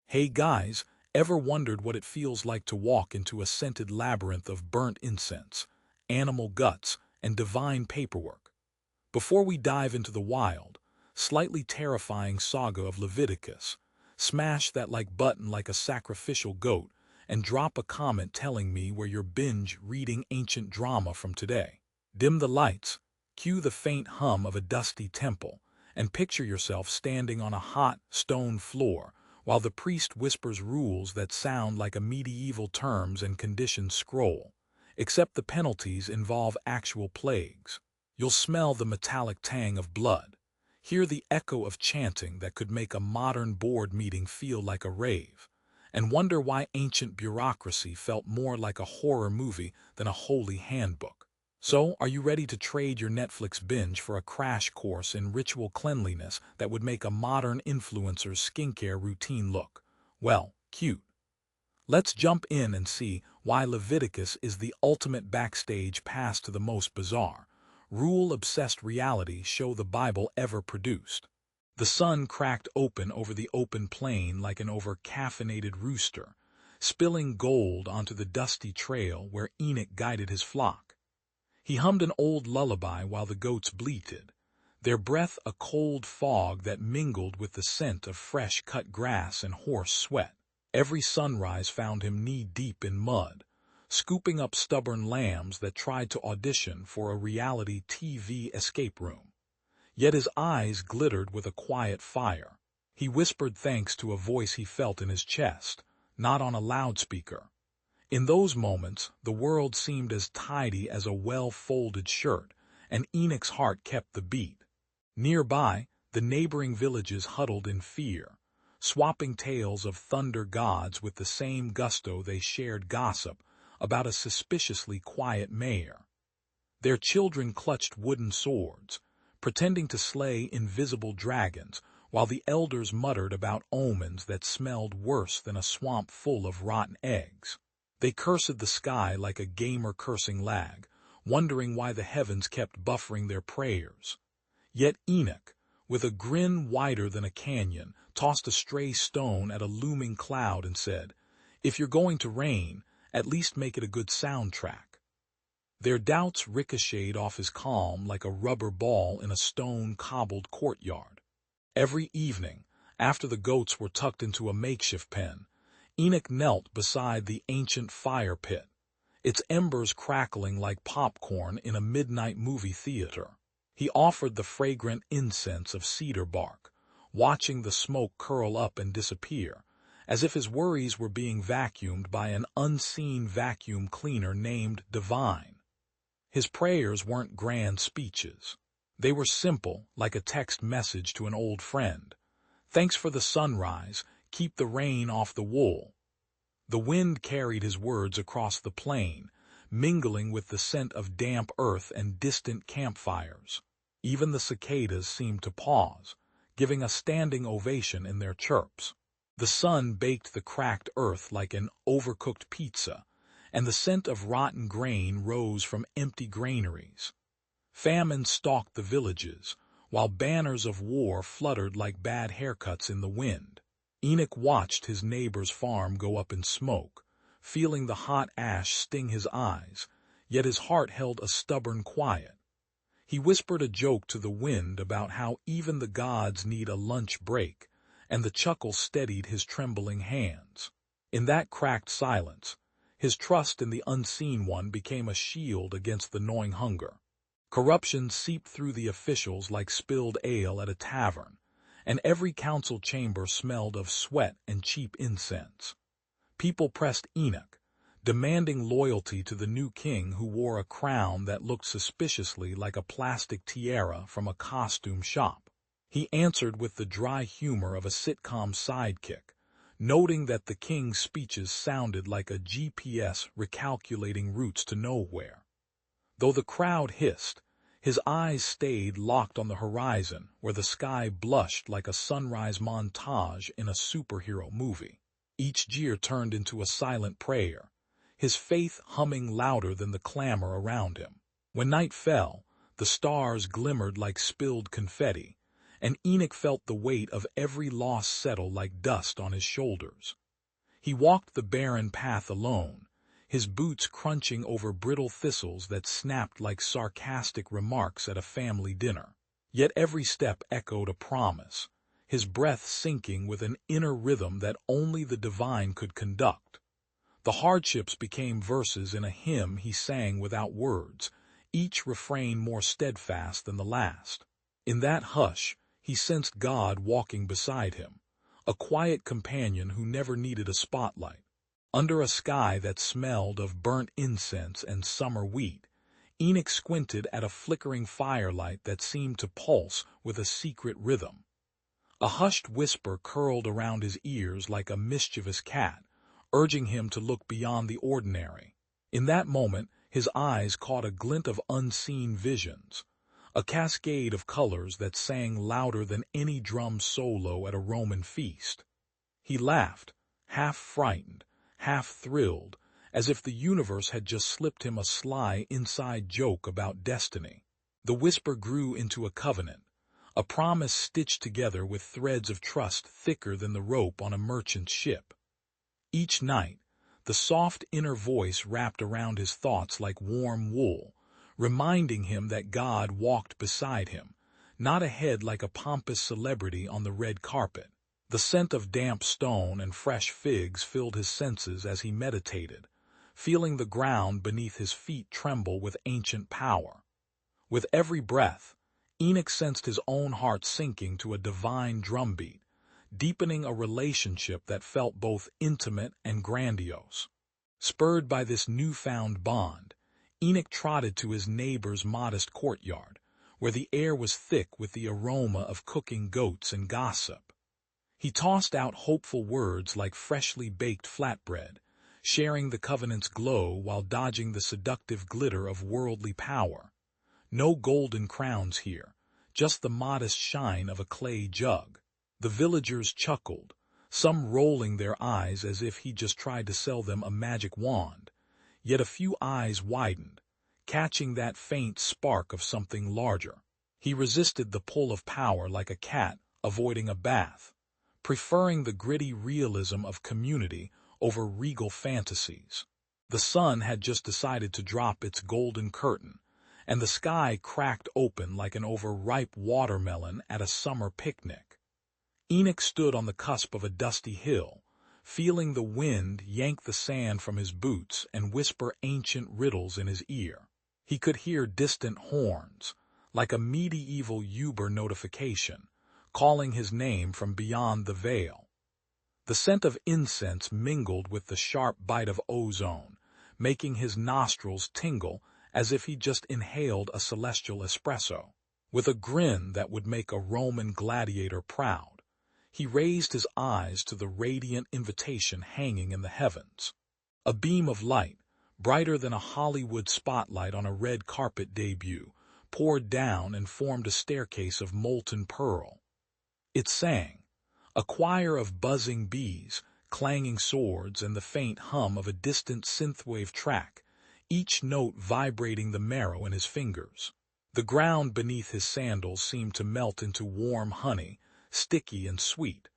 Hey guys, ever wondered what it feels like to walk into a scented labyrinth of burnt incense, animal guts, and divine paperwork? Before we dive into the wild, slightly terrifying saga of Leviticus, smash that like button like a sacrificial goat and drop a comment telling me where you're binge reading ancient drama from today. Dim the lights, cue the faint hum of a dusty temple, and picture yourself standing on a hot stone floor while the priest whispers rules that sound like a medieval terms and conditions scroll, except the penalties involve actual plagues. You'll smell the metallic tang of blood, hear the echo of chanting that could make a modern board meeting feel like a rave, and wonder why ancient bureaucracy felt more like a horror movie than a holy handbook. So, are you ready to trade your Netflix binge for a crash course in ritual cleanliness that would make a modern influencer's skincare routine look, well, cute? Let's jump in and see why Leviticus is the ultimate backstage pass to the most bizarre, rule-obsessed reality show the Bible ever produced. The sun cracked open over the open plain like an over-caffeinated rooster, spilling gold onto the dusty trail where Enoch guided his flock. He hummed an old lullaby while the goats bleated, their breath a cold fog that mingled with the scent of fresh cut grass and horse sweat. Every sunrise found him knee-deep in mud, scooping up stubborn lambs that tried to audition for a reality TV escape room. Yet his eyes glittered with a quiet fire. He whispered thanks to a voice he felt in his chest, not on a loudspeaker. In those moments, the world seemed as tidy as a well-folded shirt, and Enoch's heart kept the beat. Nearby, the neighboring villages huddled in fear, swapping tales of thunder gods with the same gusto they shared gossip about a suspiciously quiet mayor. Their children clutched wooden swords, pretending to slay invisible dragons, while the elders muttered about omens that smelled worse than a swamp full of rotten eggs. They cursed the sky like a gamer cursing lag, wondering why the heavens kept buffering their prayers. Yet Enoch, with a grin wider than a canyon, tossed a stray stone at a looming cloud and said, "If you're going to rain, at least make it a good soundtrack." Their doubts ricocheted off his calm like a rubber ball in a stone-cobbled courtyard. Every evening, after the goats were tucked into a makeshift pen, Enoch knelt beside the ancient fire pit, its embers crackling like popcorn in a midnight movie theater. He offered the fragrant incense of cedar bark, watching the smoke curl up and disappear, as if his worries were being vacuumed by an unseen vacuum cleaner named Divine. His prayers weren't grand speeches. They were simple, like a text message to an old friend. "Thanks for the sunrise, keep the rain off the wool." The wind carried his words across the plain, mingling with the scent of damp earth and distant campfires. Even the cicadas seemed to pause, giving a standing ovation in their chirps. The sun baked the cracked earth like an overcooked pizza, and the scent of rotten grain rose from empty granaries. Famine stalked the villages, while banners of war fluttered like bad haircuts in the wind. Enoch watched his neighbor's farm go up in smoke, feeling the hot ash sting his eyes, yet his heart held a stubborn quiet. He whispered a joke to the wind about how even the gods need a lunch break, and the chuckle steadied his trembling hands. In that cracked silence, his trust in the unseen one became a shield against the gnawing hunger. Corruption seeped through the officials like spilled ale at a tavern, and every council chamber smelled of sweat and cheap incense. People pressed Enoch, demanding loyalty to the new king who wore a crown that looked suspiciously like a plastic tiara from a costume shop. He answered with the dry humor of a sitcom sidekick, noting that the king's speeches sounded like a GPS recalculating routes to nowhere. Though the crowd hissed, his eyes stayed locked on the horizon where the sky blushed like a sunrise montage in a superhero movie. Each jeer turned into a silent prayer, his faith humming louder than the clamor around him. When night fell, the stars glimmered like spilled confetti, and Enoch felt the weight of every loss settle like dust on his shoulders. He walked the barren path alone, his boots crunching over brittle thistles that snapped like sarcastic remarks at a family dinner. Yet every step echoed a promise, his breath sinking with an inner rhythm that only the divine could conduct. The hardships became verses in a hymn he sang without words, each refrain more steadfast than the last. In that hush, he sensed God walking beside him, a quiet companion who never needed a spotlight. Under a sky that smelled of burnt incense and summer wheat, Enoch squinted at a flickering firelight that seemed to pulse with a secret rhythm. A hushed whisper curled around his ears like a mischievous cat, urging him to look beyond the ordinary. In that moment, his eyes caught a glint of unseen visions, a cascade of colors that sang louder than any drum solo at a Roman feast. He laughed, half frightened, half thrilled, as if the universe had just slipped him a sly inside joke about destiny. The whisper grew into a covenant, a promise stitched together with threads of trust thicker than the rope on a merchant ship. Each night, the soft inner voice wrapped around his thoughts like warm wool, reminding him that God walked beside him, not ahead like a pompous celebrity on the red carpet. The scent of damp stone and fresh figs filled his senses as he meditated, feeling the ground beneath his feet tremble with ancient power. With every breath, Enoch sensed his own heart sinking to a divine drumbeat, deepening a relationship that felt both intimate and grandiose. Spurred by this newfound bond, Enoch trotted to his neighbor's modest courtyard, where the air was thick with the aroma of cooking goats and gossip. He tossed out hopeful words like freshly baked flatbread, sharing the covenant's glow while dodging the seductive glitter of worldly power. No golden crowns here, just the modest shine of a clay jug. The villagers chuckled, some rolling their eyes as if he just tried to sell them a magic wand. Yet a few eyes widened, catching that faint spark of something larger. He resisted the pull of power like a cat avoiding a bath, preferring the gritty realism of community over regal fantasies. The sun had just decided to drop its golden curtain, and the sky cracked open like an overripe watermelon at a summer picnic. Enoch stood on the cusp of a dusty hill, feeling the wind yank the sand from his boots and whisper ancient riddles in his ear. He could hear distant horns, like a medieval Uber notification, calling his name from beyond the veil. The scent of incense mingled with the sharp bite of ozone, making his nostrils tingle as if he just inhaled a celestial espresso. With a grin that would make a Roman gladiator proud, he raised his eyes to the radiant invitation hanging in the heavens. A beam of light, brighter than a Hollywood spotlight on a red carpet debut, poured down and formed a staircase of molten pearl. It sang, a choir of buzzing bees, clanging swords, and the faint hum of a distant synthwave track, each note vibrating the marrow in his fingers. The ground beneath his sandals seemed to melt into warm honey, sticky and sweet,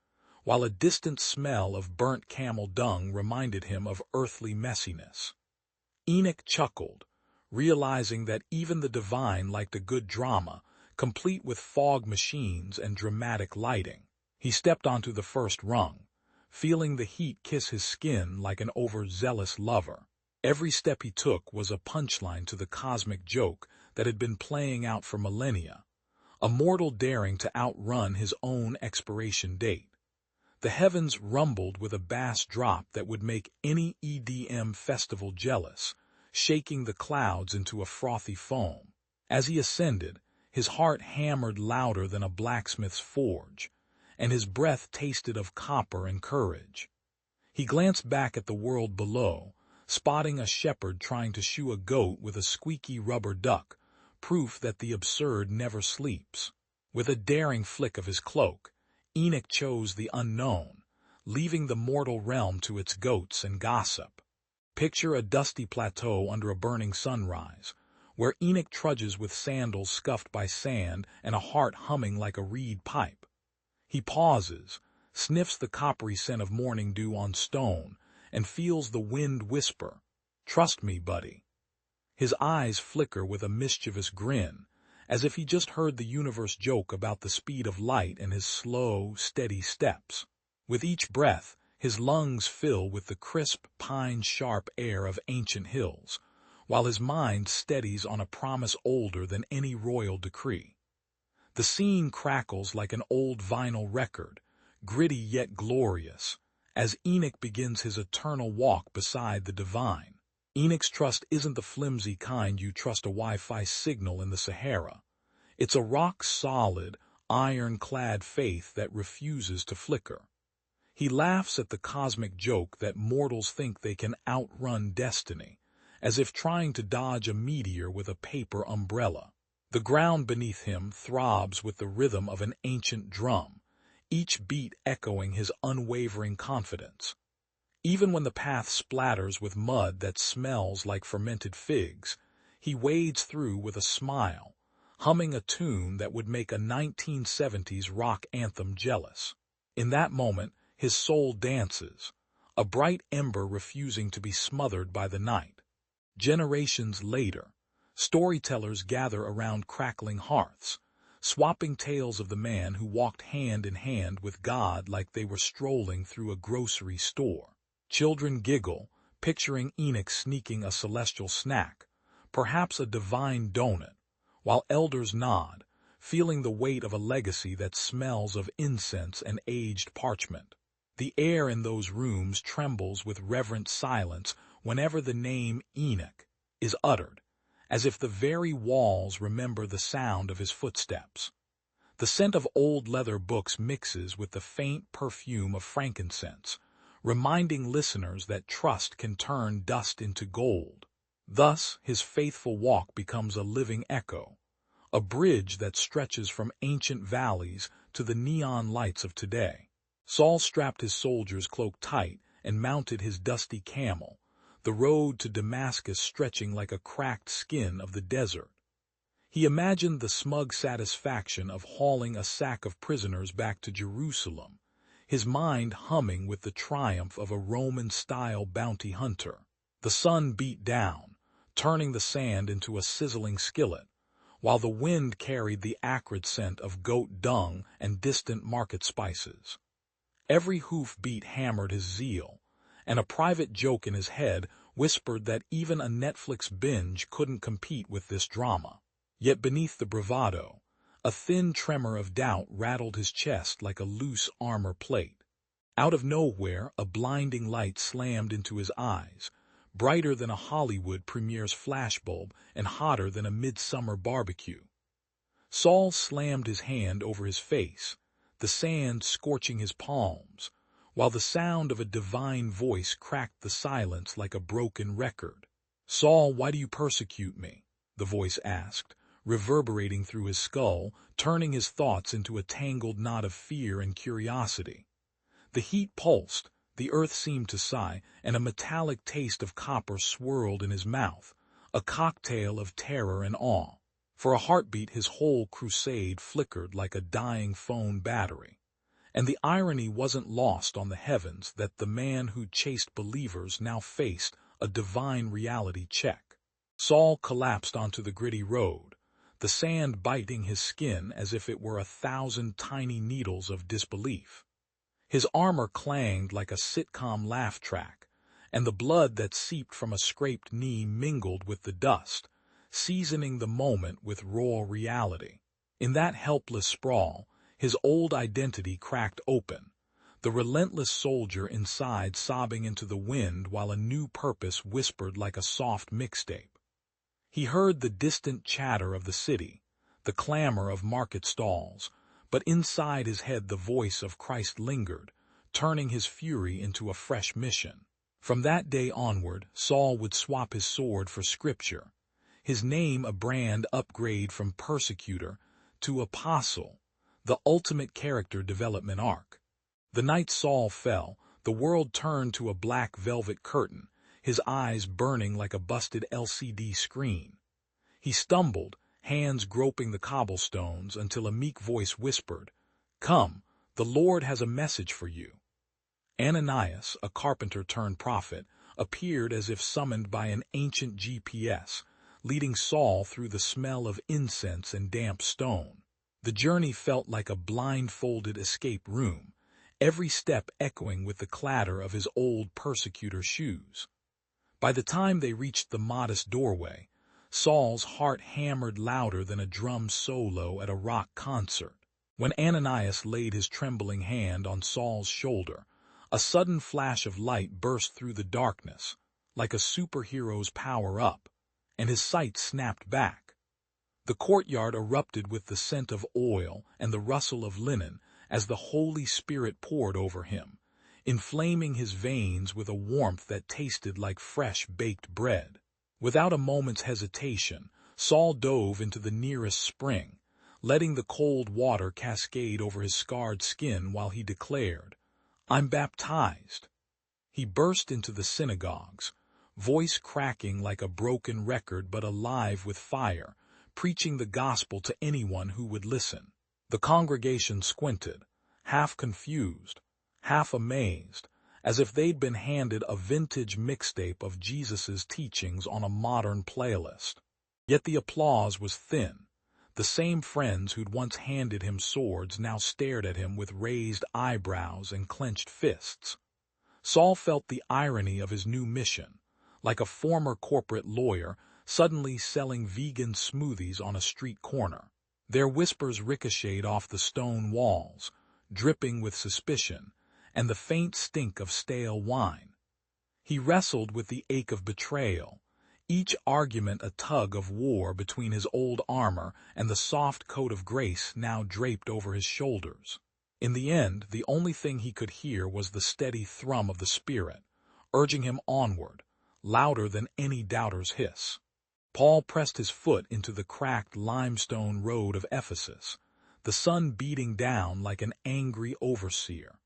while a distant smell of burnt camel dung reminded him of earthly messiness. Enoch chuckled, realizing that even the divine liked a good drama, complete with fog machines and dramatic lighting. He stepped onto the first rung, feeling the heat kiss his skin like an overzealous lover. Every step he took was a punchline to the cosmic joke that had been playing out for millennia, a mortal daring to outrun his own expiration date. The heavens rumbled with a bass drop that would make any EDM festival jealous, shaking the clouds into a frothy foam. As he ascended, his heart hammered louder than a blacksmith's forge, and his breath tasted of copper and courage. He glanced back at the world below, spotting a shepherd trying to shoe a goat with a squeaky rubber duck, proof that the absurd never sleeps. With a daring flick of his cloak, Enoch chose the unknown, leaving the mortal realm to its goats and gossip. Picture a dusty plateau under a burning sunrise, where Enoch trudges with sandals scuffed by sand and a heart humming like a reed pipe. He pauses, sniffs the coppery scent of morning dew on stone, and feels the wind whisper, "Trust me, buddy." His eyes flicker with a mischievous grin, as if he just heard the universe joke about the speed of light and his slow, steady steps. With each breath, his lungs fill with the crisp, pine-sharp air of ancient hills, while his mind steadies on a promise older than any royal decree. The scene crackles like an old vinyl record, gritty yet glorious, as Enoch begins his eternal walk beside the divine. Enoch's trust isn't the flimsy kind you trust a Wi-Fi signal in the Sahara. It's a rock-solid, iron-clad faith that refuses to flicker. He laughs at the cosmic joke that mortals think they can outrun destiny, as if trying to dodge a meteor with a paper umbrella. The ground beneath him throbs with the rhythm of an ancient drum, each beat echoing his unwavering confidence. Even when the path splatters with mud that smells like fermented figs, he wades through with a smile, humming a tune that would make a 1970s rock anthem jealous. In that moment, his soul dances, a bright ember refusing to be smothered by the night. Generations later, storytellers gather around crackling hearths, swapping tales of the man who walked hand in hand with God like they were strolling through a grocery store. Children giggle, picturing Enoch sneaking a celestial snack, perhaps a divine donut, while elders nod, feeling the weight of a legacy that smells of incense and aged parchment. The air in those rooms trembles with reverent silence whenever the name Enoch is uttered, as if the very walls remember the sound of his footsteps. The scent of old leather books mixes with the faint perfume of frankincense, reminding listeners that trust can turn dust into gold. Thus, his faithful walk becomes a living echo, a bridge that stretches from ancient valleys to the neon lights of today. Saul strapped his soldier's cloak tight and mounted his dusty camel, the road to Damascus stretching like a cracked skin of the desert. He imagined the smug satisfaction of hauling a sack of prisoners back to Jerusalem, his mind humming with the triumph of a Roman-style bounty hunter. The sun beat down, turning the sand into a sizzling skillet, while the wind carried the acrid scent of goat dung and distant market spices. Every hoofbeat hammered his zeal, and a private joke in his head whispered that even a Netflix binge couldn't compete with this drama. Yet beneath the bravado, a thin tremor of doubt rattled his chest like a loose armor plate. Out of nowhere, a blinding light slammed into his eyes, brighter than a Hollywood premiere's flashbulb and hotter than a midsummer barbecue. Saul slammed his hand over his face, the sand scorching his palms, while the sound of a divine voice cracked the silence like a broken record. "Saul, why do you persecute me?" the voice asked, reverberating through his skull, turning his thoughts into a tangled knot of fear and curiosity. The heat pulsed, the earth seemed to sigh, and a metallic taste of copper swirled in his mouth, a cocktail of terror and awe. For a heartbeat, his whole crusade flickered like a dying phone battery. And the irony wasn't lost on the heavens that the man who chased believers now faced a divine reality check. Saul collapsed onto the gritty road, the sand biting his skin as if it were 1,000 tiny needles of disbelief. His armor clanged like a sitcom laugh track, and the blood that seeped from a scraped knee mingled with the dust, seasoning the moment with raw reality. In that helpless sprawl, his old identity cracked open, the relentless soldier inside sobbing into the wind while a new purpose whispered like a soft mixtape. He heard the distant chatter of the city, the clamor of market stalls, but inside his head the voice of Christ lingered, turning his fury into a fresh mission. From that day onward, Saul would swap his sword for scripture, his name a brand upgrade from persecutor to apostle, the ultimate character development arc. The night Saul fell, the world turned to a black velvet curtain, his eyes burning like a busted LCD screen. He stumbled, hands groping the cobblestones, until a meek voice whispered, "Come, the Lord has a message for you." Ananias, a carpenter-turned-prophet, appeared as if summoned by an ancient GPS, leading Saul through the smell of incense and damp stone. The journey felt like a blindfolded escape room, every step echoing with the clatter of his old persecutor's shoes. By the time they reached the modest doorway, Saul's heart hammered louder than a drum solo at a rock concert. When Ananias laid his trembling hand on Saul's shoulder, a sudden flash of light burst through the darkness, like a superhero's power-up, and his sight snapped back. The courtyard erupted with the scent of oil and the rustle of linen as the Holy Spirit poured over him, inflaming his veins with a warmth that tasted like fresh baked bread. Without a moment's hesitation, Saul dove into the nearest spring, letting the cold water cascade over his scarred skin while he declared, "I'm baptized." He burst into the synagogues, voice cracking like a broken record but alive with fire, preaching the gospel to anyone who would listen. The congregation squinted, half confused, half amazed, as if they'd been handed a vintage mixtape of Jesus's teachings on a modern playlist. Yet the applause was thin. The same friends who'd once handed him swords now stared at him with raised eyebrows and clenched fists. Saul felt the irony of his new mission, like a former corporate lawyer suddenly selling vegan smoothies on a street corner. Their whispers ricocheted off the stone walls, dripping with suspicion and the faint stink of stale wine. He wrestled with the ache of betrayal, each argument a tug of war between his old armor and the soft coat of grace now draped over his shoulders. In the end, the only thing he could hear was the steady thrum of the Spirit, urging him onward, louder than any doubter's hiss. Paul pressed his foot into the cracked limestone road of Ephesus, the sun beating down like an angry overseer.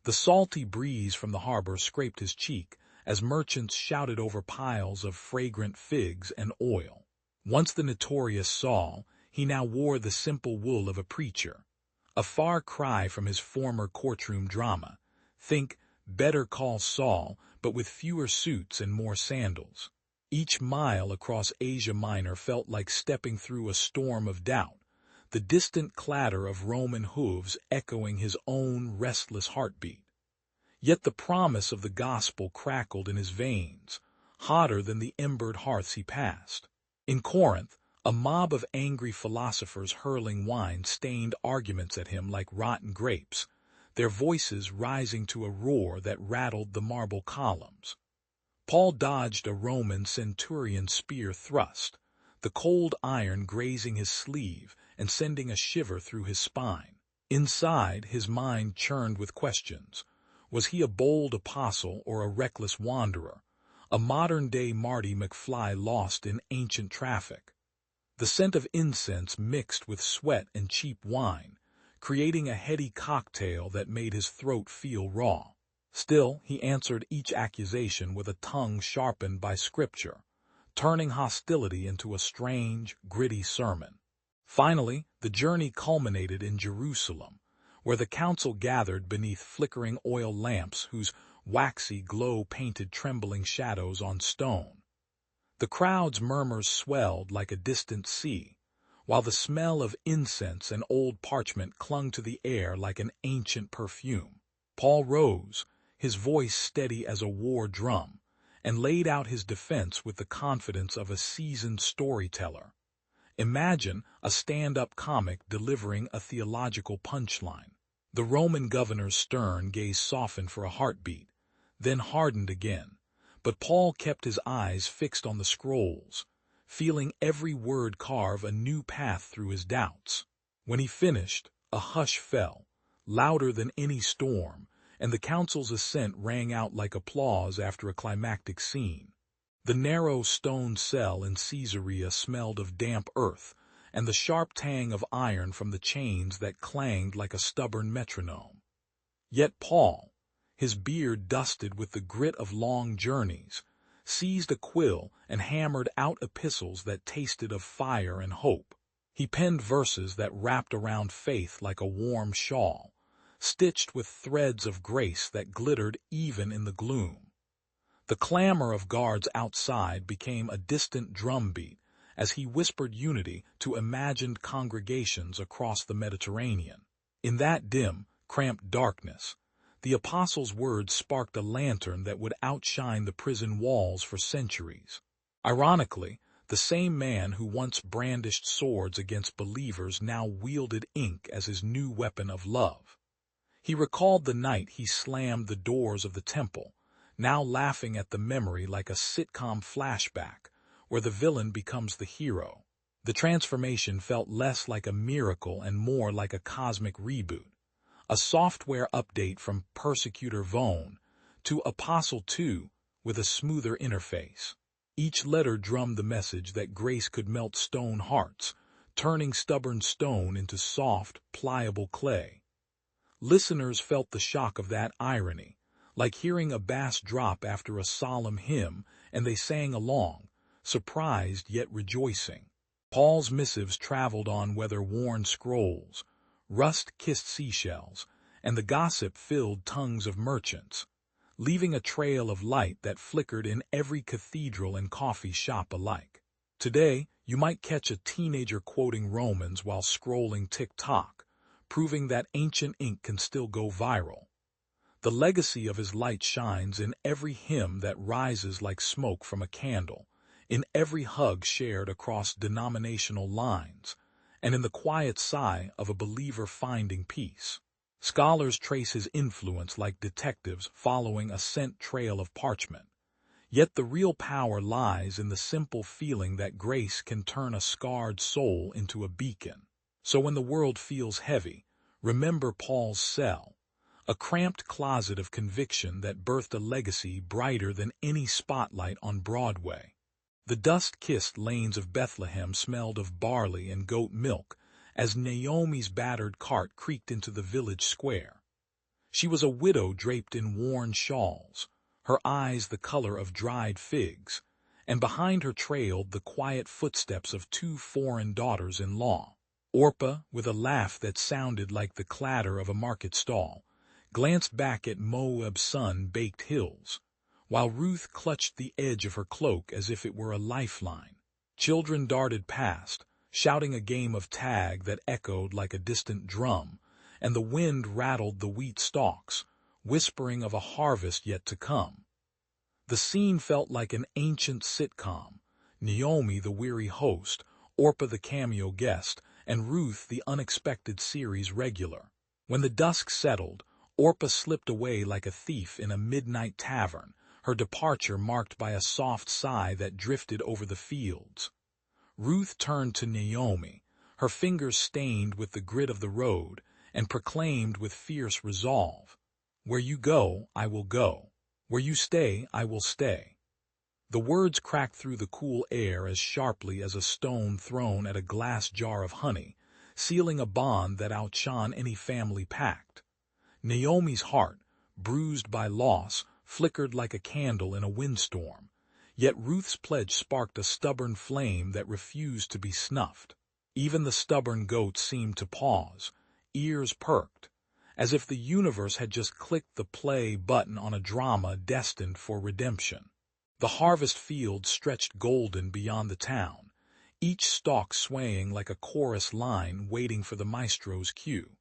The salty breeze from the harbor scraped his cheek as merchants shouted over piles of fragrant figs and oil. Once the notorious Saul, he now wore the simple wool of a preacher, a far cry from his former courtroom drama. Think Better Call Saul, but with fewer suits and more sandals. Each mile across Asia Minor felt like stepping through a storm of doubt, the distant clatter of Roman hooves echoing his own restless heartbeat. Yet the promise of the gospel crackled in his veins, hotter than the embered hearths he passed. In Corinth, a mob of angry philosophers hurling wine-stained arguments at him like rotten grapes, their voices rising to a roar that rattled the marble columns. Paul dodged a Roman centurion spear thrust, the cold iron grazing his sleeve and sending a shiver through his spine. Inside, his mind churned with questions. Was he a bold apostle or a reckless wanderer, a modern-day Marty McFly lost in ancient traffic? The scent of incense mixed with sweat and cheap wine, creating a heady cocktail that made his throat feel raw. Still, he answered each accusation with a tongue sharpened by Scripture, turning hostility into a strange, gritty sermon. Finally, the journey culminated in Jerusalem, where the council gathered beneath flickering oil lamps whose waxy glow painted trembling shadows on stone. The crowd's murmurs swelled like a distant sea, while the smell of incense and old parchment clung to the air like an ancient perfume. Paul rose, his voice steady as a war drum, and laid out his defense with the confidence of a seasoned storyteller. Imagine a stand-up comic delivering a theological punchline. The Roman governor's stern gaze softened for a heartbeat, then hardened again, but Paul kept his eyes fixed on the scrolls, feeling every word carve a new path through his doubts. When he finished, a hush fell, louder than any storm, and the council's assent rang out like applause after a climactic scene. The narrow stone cell in Caesarea smelled of damp earth and the sharp tang of iron from the chains that clanged like a stubborn metronome. Yet Paul, his beard dusted with the grit of long journeys, seized a quill and hammered out epistles that tasted of fire and hope. He penned verses that wrapped around faith like a warm shawl, stitched with threads of grace that glittered even in the gloom. The clamor of guards outside became a distant drumbeat as he whispered unity to imagined congregations across the Mediterranean. In that dim, cramped darkness, the apostle's words sparked a lantern that would outshine the prison walls for centuries. Ironically, the same man who once brandished swords against believers now wielded ink as his new weapon of love. He recalled the night he slammed the doors of the temple, now laughing at the memory like a sitcom flashback, where the villain becomes the hero. The transformation felt less like a miracle and more like a cosmic reboot, a software update from Persecutor Vone to Apostle 2 with a smoother interface. Each letter drummed the message that grace could melt stone hearts, turning stubborn stone into soft, pliable clay. Listeners felt the shock of that irony, like hearing a bass drop after a solemn hymn, and they sang along, surprised yet rejoicing. Paul's missives traveled on weather-worn scrolls, rust-kissed seashells, and the gossip-filled tongues of merchants, leaving a trail of light that flickered in every cathedral and coffee shop alike. Today, you might catch a teenager quoting Romans while scrolling TikTok, proving that ancient ink can still go viral. The legacy of his light shines in every hymn that rises like smoke from a candle, in every hug shared across denominational lines, and in the quiet sigh of a believer finding peace. Scholars trace his influence like detectives following a scent trail of parchment. Yet the real power lies in the simple feeling that grace can turn a scarred soul into a beacon. So when the world feels heavy, remember Paul's cell, a cramped closet of conviction that birthed a legacy brighter than any spotlight on Broadway. The dust-kissed lanes of Bethlehem smelled of barley and goat milk as Naomi's battered cart creaked into the village square. She was a widow draped in worn shawls, her eyes the color of dried figs, and behind her trailed the quiet footsteps of two foreign daughters-in-law. Orpah, with a laugh that sounded like the clatter of a market stall, glanced back at Moab's sun-baked hills, while Ruth clutched the edge of her cloak as if it were a lifeline. Children darted past, shouting a game of tag that echoed like a distant drum, and the wind rattled the wheat stalks, whispering of a harvest yet to come. The scene felt like an ancient sitcom, Naomi the weary host, Orpah the cameo guest, and Ruth the unexpected series regular. When the dusk settled, Orpah slipped away like a thief in a midnight tavern, her departure marked by a soft sigh that drifted over the fields. Ruth turned to Naomi, her fingers stained with the grit of the road, and proclaimed with fierce resolve, "Where you go, I will go. Where you stay, I will stay." The words cracked through the cool air as sharply as a stone thrown at a glass jar of honey, sealing a bond that outshone any family pact. Naomi's heart, bruised by loss, flickered like a candle in a windstorm, yet Ruth's pledge sparked a stubborn flame that refused to be snuffed. Even the stubborn goats seemed to pause, ears perked, as if the universe had just clicked the play button on a drama destined for redemption. The harvest fields stretched golden beyond the town, each stalk swaying like a chorus line waiting for the maestro's cue.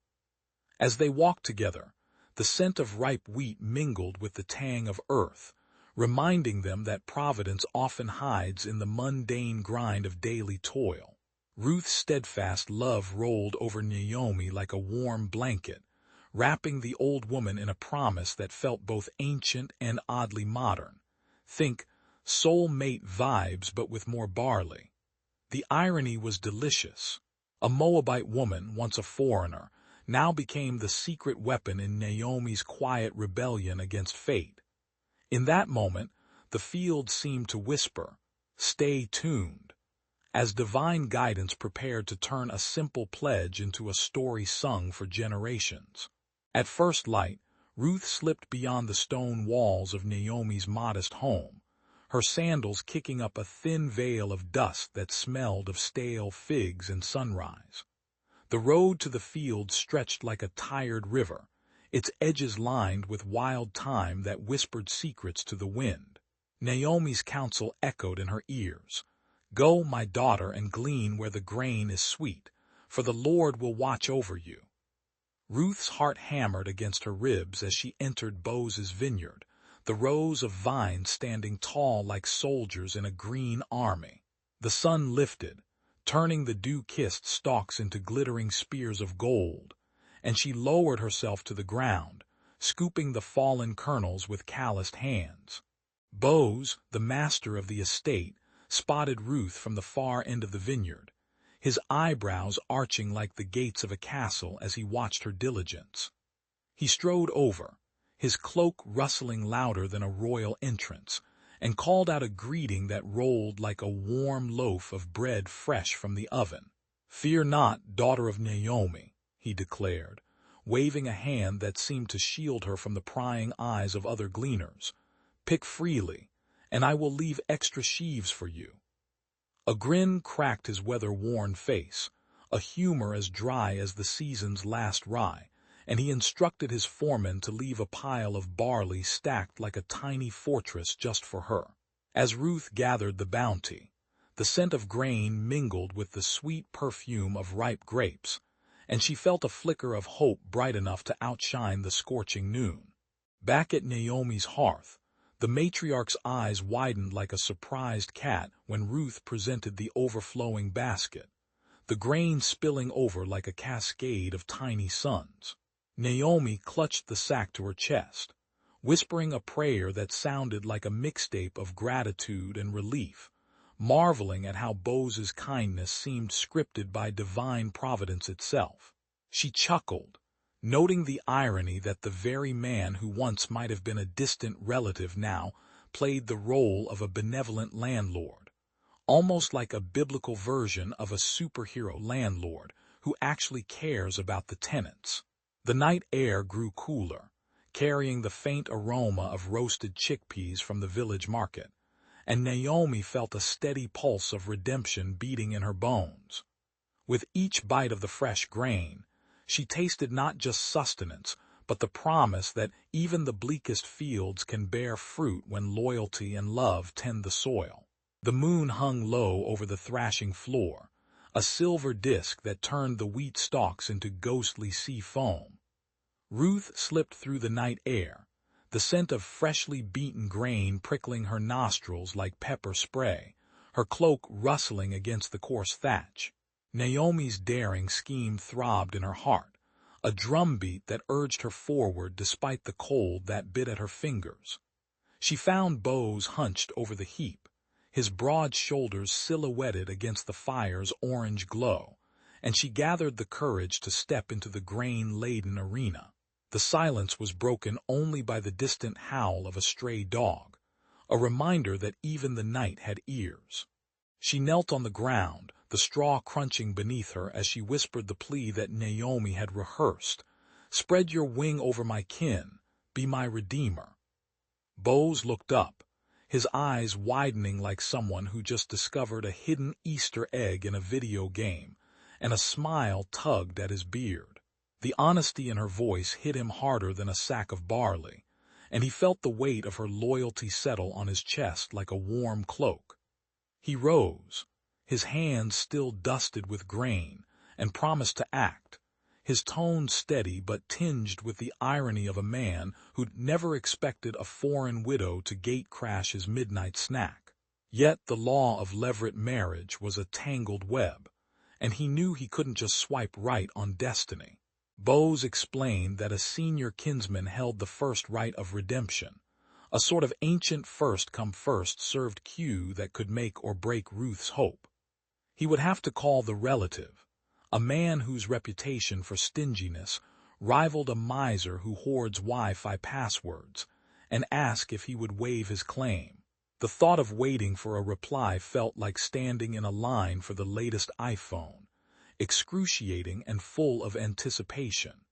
As they walked together, the scent of ripe wheat mingled with the tang of earth, reminding them that providence often hides in the mundane grind of daily toil. Ruth's steadfast love rolled over Naomi like a warm blanket, wrapping the old woman in a promise that felt both ancient and oddly modern. Think soul-mate vibes, but with more barley. The irony was delicious. A Moabite woman, once a foreigner, now became the secret weapon in Naomi's quiet rebellion against fate. In that moment, the field seemed to whisper, "Stay tuned," as divine guidance prepared to turn a simple pledge into a story sung for generations. At first light, Ruth slipped beyond the stone walls of Naomi's modest home, her sandals kicking up a thin veil of dust that smelled of stale figs and sunrise. The road to the field stretched like a tired river, its edges lined with wild thyme that whispered secrets to the wind. Naomi's counsel echoed in her ears. "Go, my daughter, and glean where the grain is sweet, for the Lord will watch over you." Ruth's heart hammered against her ribs as she entered Boaz's vineyard, the rows of vines standing tall like soldiers in a green army. The sun lifted, turning the dew-kissed stalks into glittering spears of gold, and she lowered herself to the ground, scooping the fallen kernels with calloused hands. Boaz, the master of the estate, spotted Ruth from the far end of the vineyard, his eyebrows arching like the gates of a castle as he watched her diligence. He strode over, his cloak rustling louder than a royal entrance, and called out a greeting that rolled like a warm loaf of bread fresh from the oven. "Fear not, daughter of Naomi," he declared, waving a hand that seemed to shield her from the prying eyes of other gleaners. "Pick freely, and I will leave extra sheaves for you." A grin cracked his weather-worn face, a humor as dry as the season's last rye, and he instructed his foreman to leave a pile of barley stacked like a tiny fortress just for her. As Ruth gathered the bounty, the scent of grain mingled with the sweet perfume of ripe grapes, and she felt a flicker of hope bright enough to outshine the scorching noon. Back at Naomi's hearth, the matriarch's eyes widened like a surprised cat when Ruth presented the overflowing basket, the grain spilling over like a cascade of tiny suns. Naomi clutched the sack to her chest, whispering a prayer that sounded like a mixtape of gratitude and relief, marveling at how Boaz's kindness seemed scripted by divine providence itself. She chuckled, noting the irony that the very man who once might have been a distant relative now played the role of a benevolent landlord, almost like a biblical version of a superhero landlord who actually cares about the tenants. The night air grew cooler, carrying the faint aroma of roasted chickpeas from the village market, and Naomi felt a steady pulse of redemption beating in her bones. With each bite of the fresh grain, she tasted not just sustenance, but the promise that even the bleakest fields can bear fruit when loyalty and love tend the soil. The moon hung low over the thrashing floor, a silver disk that turned the wheat stalks into ghostly sea foam. Ruth slipped through the night air, the scent of freshly beaten grain prickling her nostrils like pepper spray, her cloak rustling against the coarse thatch. Naomi's daring scheme throbbed in her heart, a drumbeat that urged her forward despite the cold that bit at her fingers. She found Boaz hunched over the heap, his broad shoulders silhouetted against the fire's orange glow, and she gathered the courage to step into the grain-laden arena. The silence was broken only by the distant howl of a stray dog, a reminder that even the night had ears. She knelt on the ground, the straw crunching beneath her as she whispered the plea that Naomi had rehearsed. "Spread your wing over my kin, be my redeemer." Boaz looked up, his eyes widening like someone who just discovered a hidden Easter egg in a video game, and a smile tugged at his beard. The honesty in her voice hit him harder than a sack of barley, and he felt the weight of her loyalty settle on his chest like a warm cloak. He rose, his hands still dusted with grain, and promised to act, his tone steady but tinged with the irony of a man who'd never expected a foreign widow to gate-crash his midnight snack. Yet the law of levirate marriage was a tangled web, and he knew he couldn't just swipe right on destiny. Boaz explained that a senior kinsman held the first right of redemption, a sort of ancient first-come-first-served queue that could make or break Ruth's hope. He would have to call the relative, a man whose reputation for stinginess rivaled a miser who hoards Wi-Fi passwords, and ask if he would waive his claim. The thought of waiting for a reply felt like standing in a line for the latest iPhone, excruciating and full of anticipation.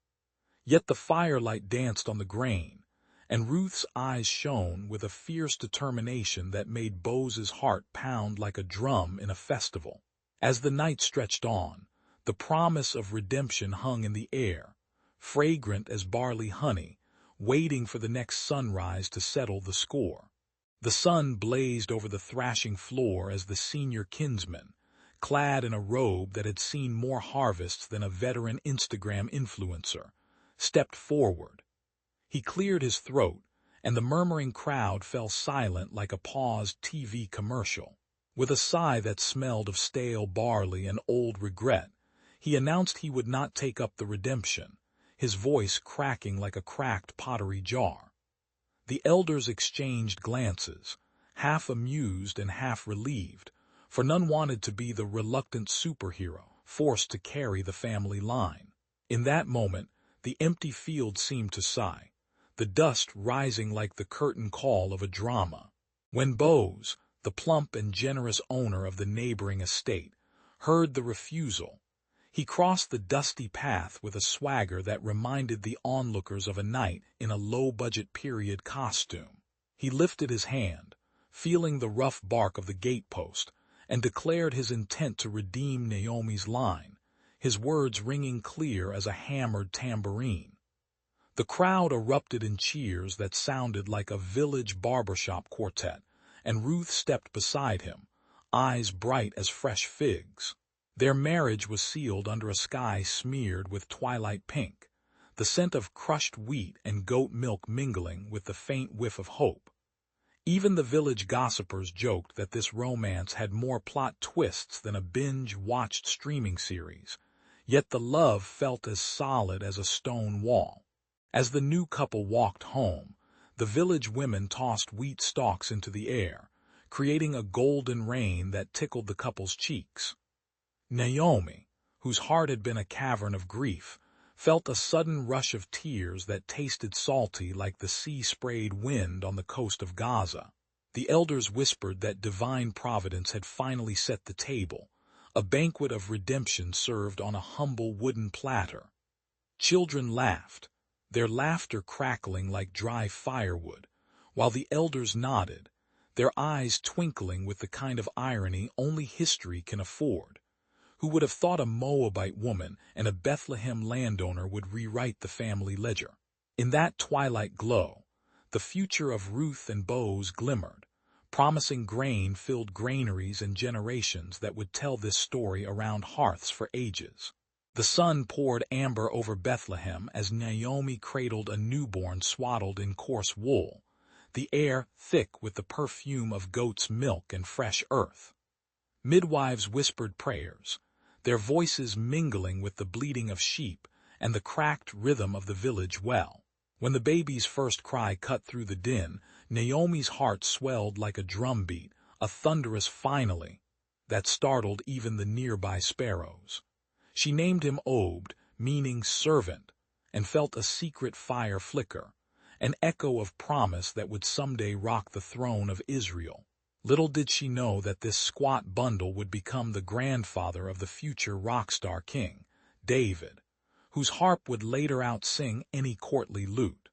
Yet the firelight danced on the grain, and Ruth's eyes shone with a fierce determination that made Boaz's heart pound like a drum in a festival. As the night stretched on, the promise of redemption hung in the air, fragrant as barley honey, waiting for the next sunrise to settle the score. The sun blazed over the thrashing floor as the senior kinsman, clad in a robe that had seen more harvests than a veteran Instagram influencer, stepped forward. He cleared his throat, and the murmuring crowd fell silent like a paused TV commercial. With a sigh that smelled of stale barley and old regret, he announced he would not take up the redemption, his voice cracking like a cracked pottery jar. The elders exchanged glances, half amused and half relieved, for none wanted to be the reluctant superhero forced to carry the family line. In that moment, the empty field seemed to sigh, the dust rising like the curtain call of a drama. When Boaz, the plump and generous owner of the neighboring estate, heard the refusal, he crossed the dusty path with a swagger that reminded the onlookers of a knight in a low-budget period costume. He lifted his hand, feeling the rough bark of the gatepost, and declared his intent to redeem Naomi's line, his words ringing clear as a hammered tambourine. The crowd erupted in cheers that sounded like a village barbershop quartet, and Ruth stepped beside him, eyes bright as fresh figs. Their marriage was sealed under a sky smeared with twilight pink, the scent of crushed wheat and goat milk mingling with the faint whiff of hope. Even the village gossipers joked that this romance had more plot twists than a binge-watched streaming series, yet the love felt as solid as a stone wall. As the new couple walked home, the village women tossed wheat stalks into the air, creating a golden rain that tickled the couple's cheeks. Naomi, whose heart had been a cavern of grief, felt a sudden rush of tears that tasted salty like the sea-sprayed wind on the coast of Gaza. The elders whispered that divine providence had finally set the table, a banquet of redemption served on a humble wooden platter. Children laughed, their laughter crackling like dry firewood, while the elders nodded, their eyes twinkling with the kind of irony only history can afford. Who would have thought a Moabite woman and a Bethlehem landowner would rewrite the family ledger? In that twilight glow, the future of Ruth and Boaz glimmered, promising grain-filled granaries and generations that would tell this story around hearths for ages. The sun poured amber over Bethlehem as Naomi cradled a newborn swaddled in coarse wool, the air thick with the perfume of goat's milk and fresh earth. Midwives whispered prayers, their voices mingling with the bleating of sheep and the cracked rhythm of the village well. When the baby's first cry cut through the din, Naomi's heart swelled like a drumbeat, a thunderous finally that startled even the nearby sparrows. She named him Obed, meaning servant, and felt a secret fire flicker, an echo of promise that would someday rock the throne of Israel. Little did she know that this squat bundle would become the grandfather of the future rock star king, David, whose harp would later outsing any courtly lute.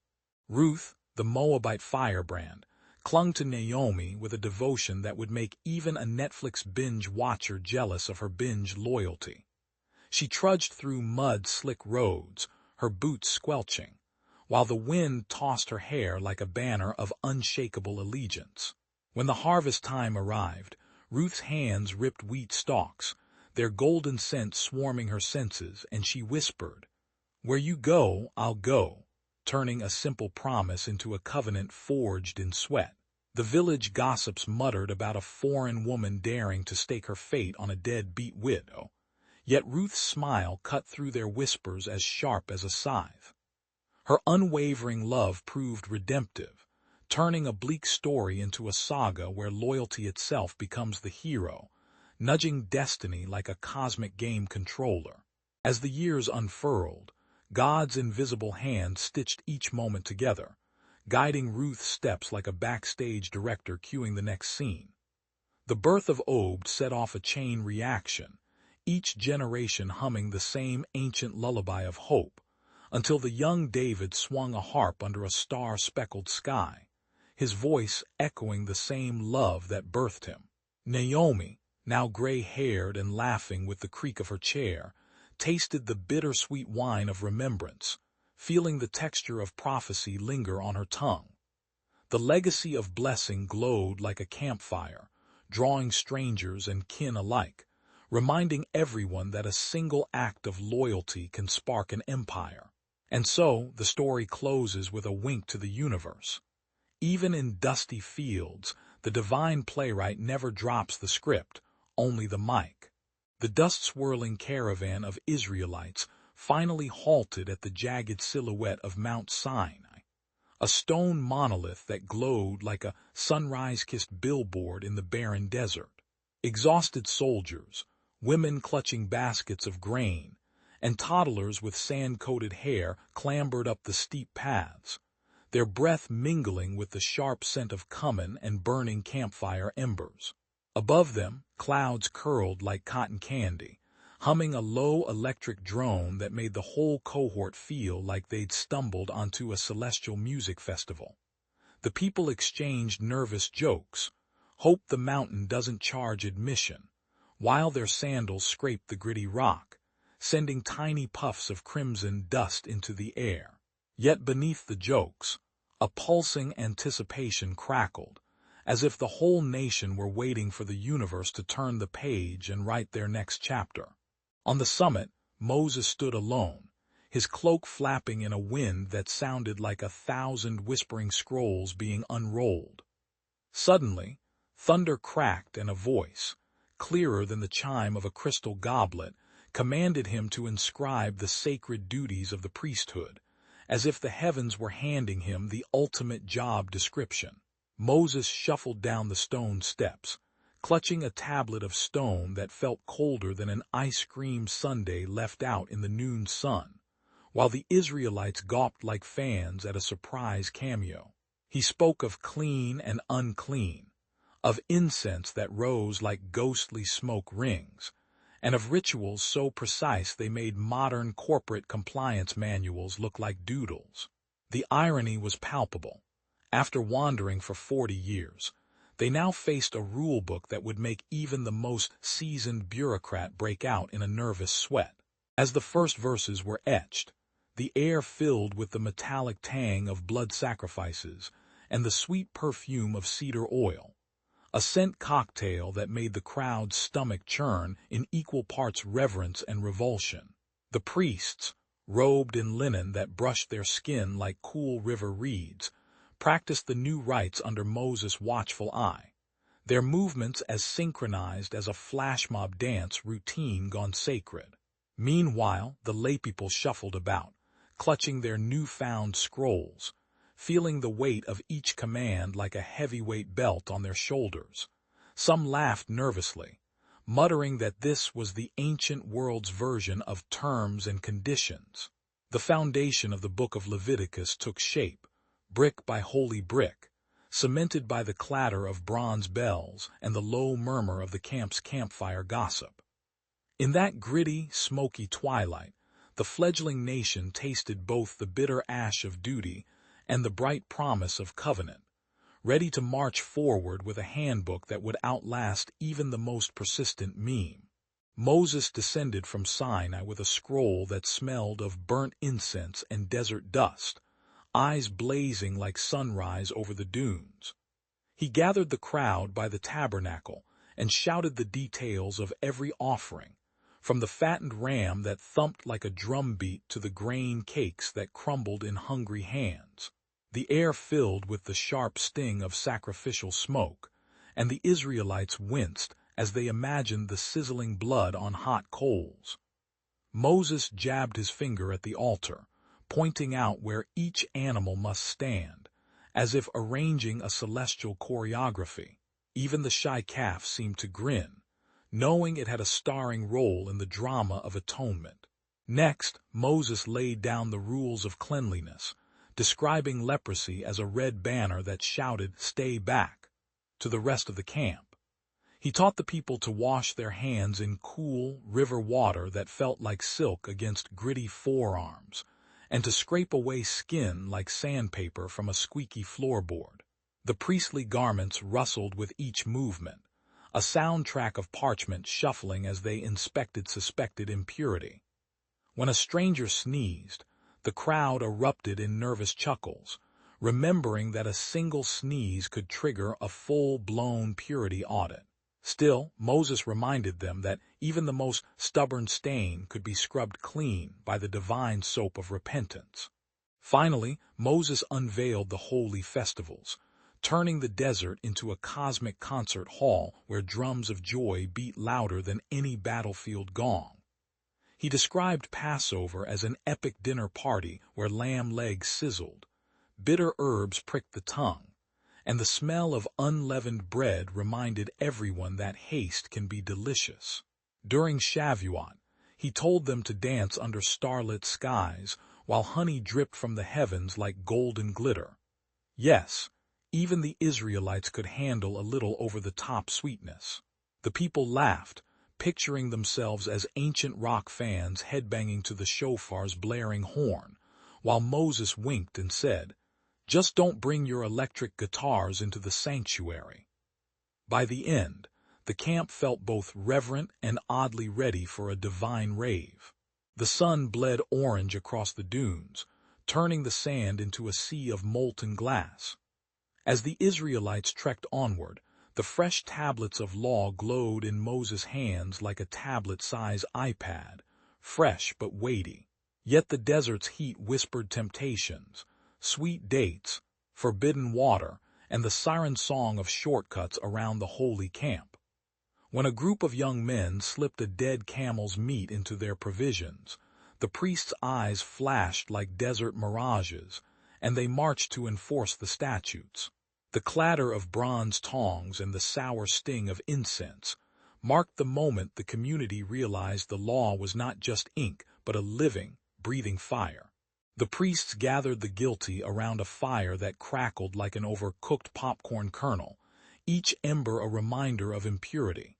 Ruth, the Moabite firebrand, clung to Naomi with a devotion that would make even a Netflix binge watcher jealous of her binge loyalty. She trudged through mud-slick roads, her boots squelching, while the wind tossed her hair like a banner of unshakable allegiance. When the harvest time arrived, Ruth's hands ripped wheat stalks, their golden scent swarming her senses, and she whispered, "Where you go, I'll go," turning a simple promise into a covenant forged in sweat. The village gossips muttered about a foreign woman daring to stake her fate on a dead-beat widow, yet Ruth's smile cut through their whispers as sharp as a scythe. Her unwavering love proved redemptive, turning a bleak story into a saga where loyalty itself becomes the hero, nudging destiny like a cosmic game controller. As the years unfurled, God's invisible hand stitched each moment together, guiding Ruth's steps like a backstage director cueing the next scene. The birth of Obed set off a chain reaction, each generation humming the same ancient lullaby of hope, until the young David swung a harp under a star-speckled sky, his voice echoing the same love that birthed him. Naomi, now gray-haired and laughing with the creak of her chair, tasted the bitter-sweet wine of remembrance, feeling the texture of prophecy linger on her tongue. The legacy of blessing glowed like a campfire, drawing strangers and kin alike, reminding everyone that a single act of loyalty can spark an empire. And so, the story closes with a wink to the universe. Even in dusty fields, the divine playwright never drops the script, only the mic. The dust-swirling caravan of Israelites finally halted at the jagged silhouette of Mount Sinai, a stone monolith that glowed like a sunrise-kissed billboard in the barren desert. Exhausted soldiers, women clutching baskets of grain, and toddlers with sand-coated hair clambered up the steep paths, their breath mingling with the sharp scent of cumin and burning campfire embers. Above them, clouds curled like cotton candy, humming a low electric drone that made the whole cohort feel like they'd stumbled onto a celestial music festival. The people exchanged nervous jokes, hope the mountain doesn't charge admission, while their sandals scraped the gritty rock, sending tiny puffs of crimson dust into the air. Yet beneath the jokes, a pulsing anticipation crackled, as if the whole nation were waiting for the universe to turn the page and write their next chapter. On the summit, Moses stood alone, his cloak flapping in a wind that sounded like 1,000 whispering scrolls being unrolled. Suddenly, thunder cracked and a voice, clearer than the chime of a crystal goblet, commanded him to inscribe the sacred duties of the priesthood, as if the heavens were handing him the ultimate job description. Moses shuffled down the stone steps, clutching a tablet of stone that felt colder than an ice cream sundae left out in the noon sun, while the Israelites gawped like fans at a surprise cameo. He spoke of clean and unclean, of incense that rose like ghostly smoke rings, and of rituals so precise they made modern corporate compliance manuals look like doodles. The irony was palpable. After wandering for 40 years, they now faced a rulebook that would make even the most seasoned bureaucrat break out in a nervous sweat. As the first verses were etched, the air filled with the metallic tang of blood sacrifices and the sweet perfume of cedar oil, a scent cocktail that made the crowd's stomach churn in equal parts reverence and revulsion. The priests, robed in linen that brushed their skin like cool river reeds, practiced the new rites under Moses' watchful eye, their movements as synchronized as a flash mob dance routine gone sacred. Meanwhile, the laypeople shuffled about, clutching their newfound scrolls, feeling the weight of each command like a heavyweight belt on their shoulders. Some laughed nervously, muttering that this was the ancient world's version of terms and conditions. The foundation of the book of Leviticus took shape, brick by holy brick, cemented by the clatter of bronze bells and the low murmur of the camp's campfire gossip. In that gritty, smoky twilight, the fledgling nation tasted both the bitter ash of duty and the bright promise of covenant, ready to march forward with a handbook that would outlast even the most persistent meme. Moses descended from Sinai with a scroll that smelled of burnt incense and desert dust, eyes blazing like sunrise over the dunes. He gathered the crowd by the tabernacle and shouted the details of every offering, from the fattened ram that thumped like a drumbeat to the grain cakes that crumbled in hungry hands. The air filled with the sharp sting of sacrificial smoke, and the Israelites winced as they imagined the sizzling blood on hot coals. Moses jabbed his finger at the altar, pointing out where each animal must stand, as if arranging a celestial choreography. Even the shy calf seemed to grin, knowing it had a starring role in the drama of atonement. Next, Moses laid down the rules of cleanliness, describing leprosy as a red banner that shouted, "Stay back," to the rest of the camp. He taught the people to wash their hands in cool river water that felt like silk against gritty forearms, and to scrape away skin like sandpaper from a squeaky floorboard. The priestly garments rustled with each movement, a soundtrack of parchment shuffling as they inspected suspected impurity. When a stranger sneezed, the crowd erupted in nervous chuckles, remembering that a single sneeze could trigger a full-blown purity audit. Still, Moses reminded them that even the most stubborn stain could be scrubbed clean by the divine soap of repentance. Finally, Moses unveiled the holy festivals, turning the desert into a cosmic concert hall where drums of joy beat louder than any battlefield gong. He described Passover as an epic dinner party where lamb legs sizzled, bitter herbs pricked the tongue, and the smell of unleavened bread reminded everyone that haste can be delicious. During Shavuot, he told them to dance under starlit skies while honey dripped from the heavens like golden glitter. Yes, even the Israelites could handle a little over-the-top sweetness. The people laughed, picturing themselves as ancient rock fans headbanging to the shofar's blaring horn, while Moses winked and said, "Just don't bring your electric guitars into the sanctuary." By the end, the camp felt both reverent and oddly ready for a divine rave. The sun bled orange across the dunes, turning the sand into a sea of molten glass. As the Israelites trekked onward, the fresh tablets of law glowed in Moses' hands like a tablet-size iPad, fresh but weighty. Yet the desert's heat whispered temptations, sweet dates, forbidden water, and the siren song of shortcuts around the holy camp. When a group of young men slipped a dead camel's meat into their provisions, the priest's eyes flashed like desert mirages, and they marched to enforce the statutes. The clatter of bronze tongs and the sour sting of incense marked the moment the community realized the law was not just ink, but a living, breathing fire. The priests gathered the guilty around a fire that crackled like an overcooked popcorn kernel, each ember a reminder of impurity.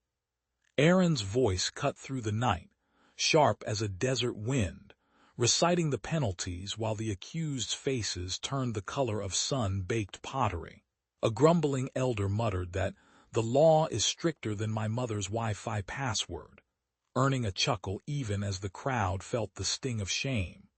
Aaron's voice cut through the night, sharp as a desert wind, reciting the penalties while the accused's faces turned the color of sun-baked pottery. A grumbling elder muttered that the law is stricter than my mother's Wi-Fi password, earning a chuckle even as the crowd felt the sting of shame.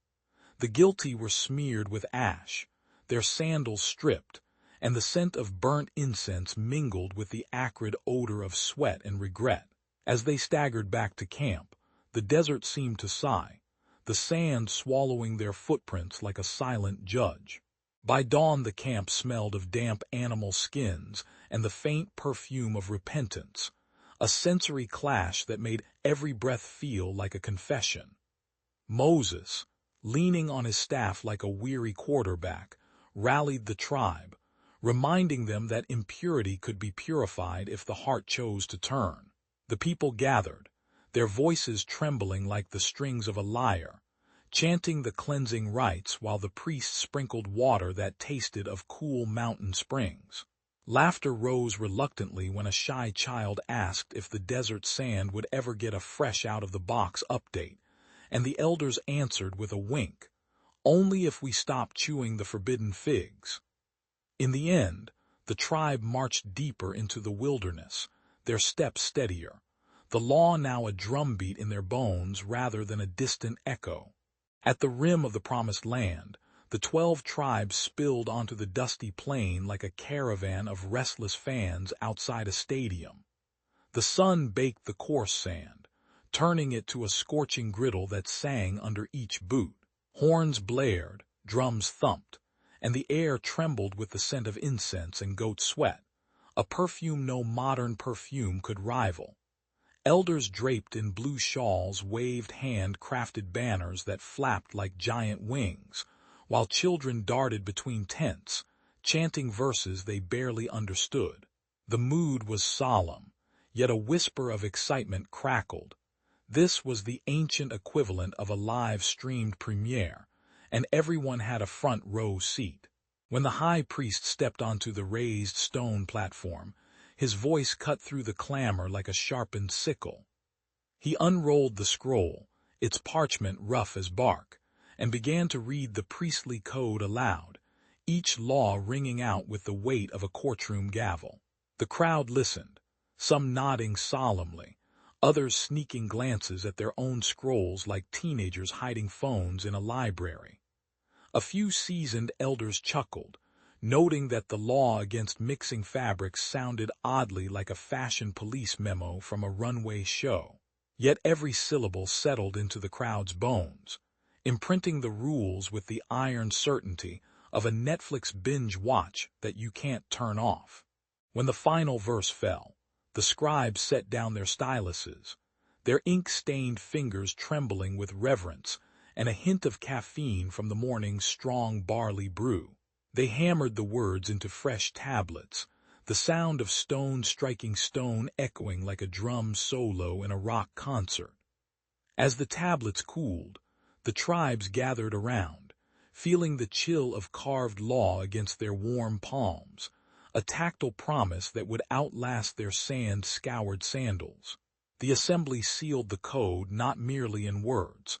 The guilty were smeared with ash, their sandals stripped, and the scent of burnt incense mingled with the acrid odor of sweat and regret. As they staggered back to camp, the desert seemed to sigh, the sand swallowing their footprints like a silent judge. By dawn the camp smelled of damp animal skins and the faint perfume of repentance, a sensory clash that made every breath feel like a confession. Moses, leaning on his staff like a weary quarterback, rallied the tribe, reminding them that impurity could be purified if the heart chose to turn. The people gathered, their voices trembling like the strings of a lyre, chanting the cleansing rites while the priests sprinkled water that tasted of cool mountain springs. Laughter rose reluctantly when a shy child asked if the desert sand would ever get a fresh out-of-the-box update, and the elders answered with a wink, "Only if we stop chewing the forbidden figs." In the end, the tribe marched deeper into the wilderness, their steps steadier, the law now a drumbeat in their bones rather than a distant echo. At the rim of the Promised Land, the 12 tribes spilled onto the dusty plain like a caravan of restless fans outside a stadium. The sun baked the coarse sand, turning it to a scorching griddle that sang under each boot. Horns blared, drums thumped, and the air trembled with the scent of incense and goat sweat, a perfume no modern perfume could rival. Elders draped in blue shawls waved hand-crafted banners that flapped like giant wings, while children darted between tents, chanting verses they barely understood. The mood was solemn, yet a whisper of excitement crackled. This was the ancient equivalent of a live-streamed premiere, and everyone had a front-row seat. When the high priest stepped onto the raised stone platform, his voice cut through the clamor like a sharpened sickle. He unrolled the scroll, its parchment rough as bark, and began to read the priestly code aloud, each law ringing out with the weight of a courtroom gavel. The crowd listened, some nodding solemnly, others sneaking glances at their own scrolls like teenagers hiding phones in a library. A few seasoned elders chuckled, noting that the law against mixing fabrics sounded oddly like a fashion police memo from a runway show. Yet every syllable settled into the crowd's bones, imprinting the rules with the iron certainty of a Netflix binge watch that you can't turn off. When the final verse fell, the scribes set down their styluses, their ink-stained fingers trembling with reverence and a hint of caffeine from the morning's strong barley brew. They hammered the words into fresh tablets, the sound of stone striking stone echoing like a drum solo in a rock concert. As the tablets cooled, the tribes gathered around, feeling the chill of carved law against their warm palms, a tactile promise that would outlast their sand-scoured sandals. The assembly sealed the code not merely in words,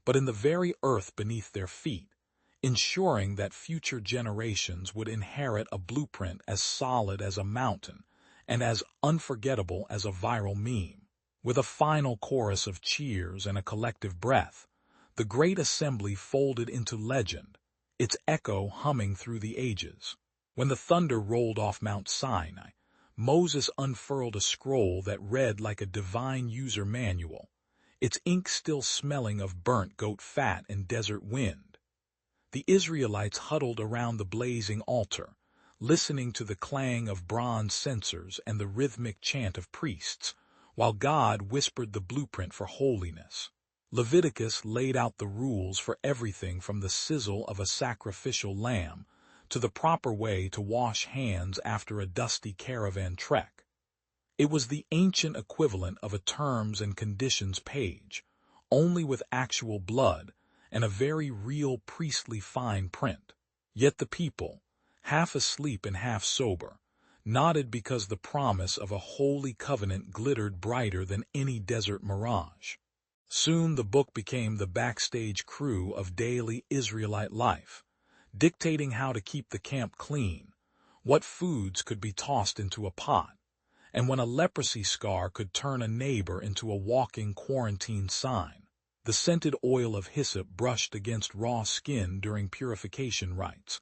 but in the very earth beneath their feet, ensuring that future generations would inherit a blueprint as solid as a mountain and as unforgettable as a viral meme. With a final chorus of cheers and a collective breath, the great assembly folded into legend, its echo humming through the ages. When the thunder rolled off Mount Sinai, Moses unfurled a scroll that read like a divine user manual, its ink still smelling of burnt goat fat and desert wind. The Israelites huddled around the blazing altar, listening to the clang of bronze censers and the rhythmic chant of priests, while God whispered the blueprint for holiness. Leviticus laid out the rules for everything from the sizzle of a sacrificial lamb to the proper way to wash hands after a dusty caravan trek. It was the ancient equivalent of a terms and conditions page, only with actual blood and a very real priestly fine print. Yet the people, half asleep and half sober, nodded because the promise of a holy covenant glittered brighter than any desert mirage. Soon the book became the backstage crew of daily Israelite life, dictating how to keep the camp clean, what foods could be tossed into a pot, and when a leprosy scar could turn a neighbor into a walking quarantine sign. The scented oil of hyssop brushed against raw skin during purification rites,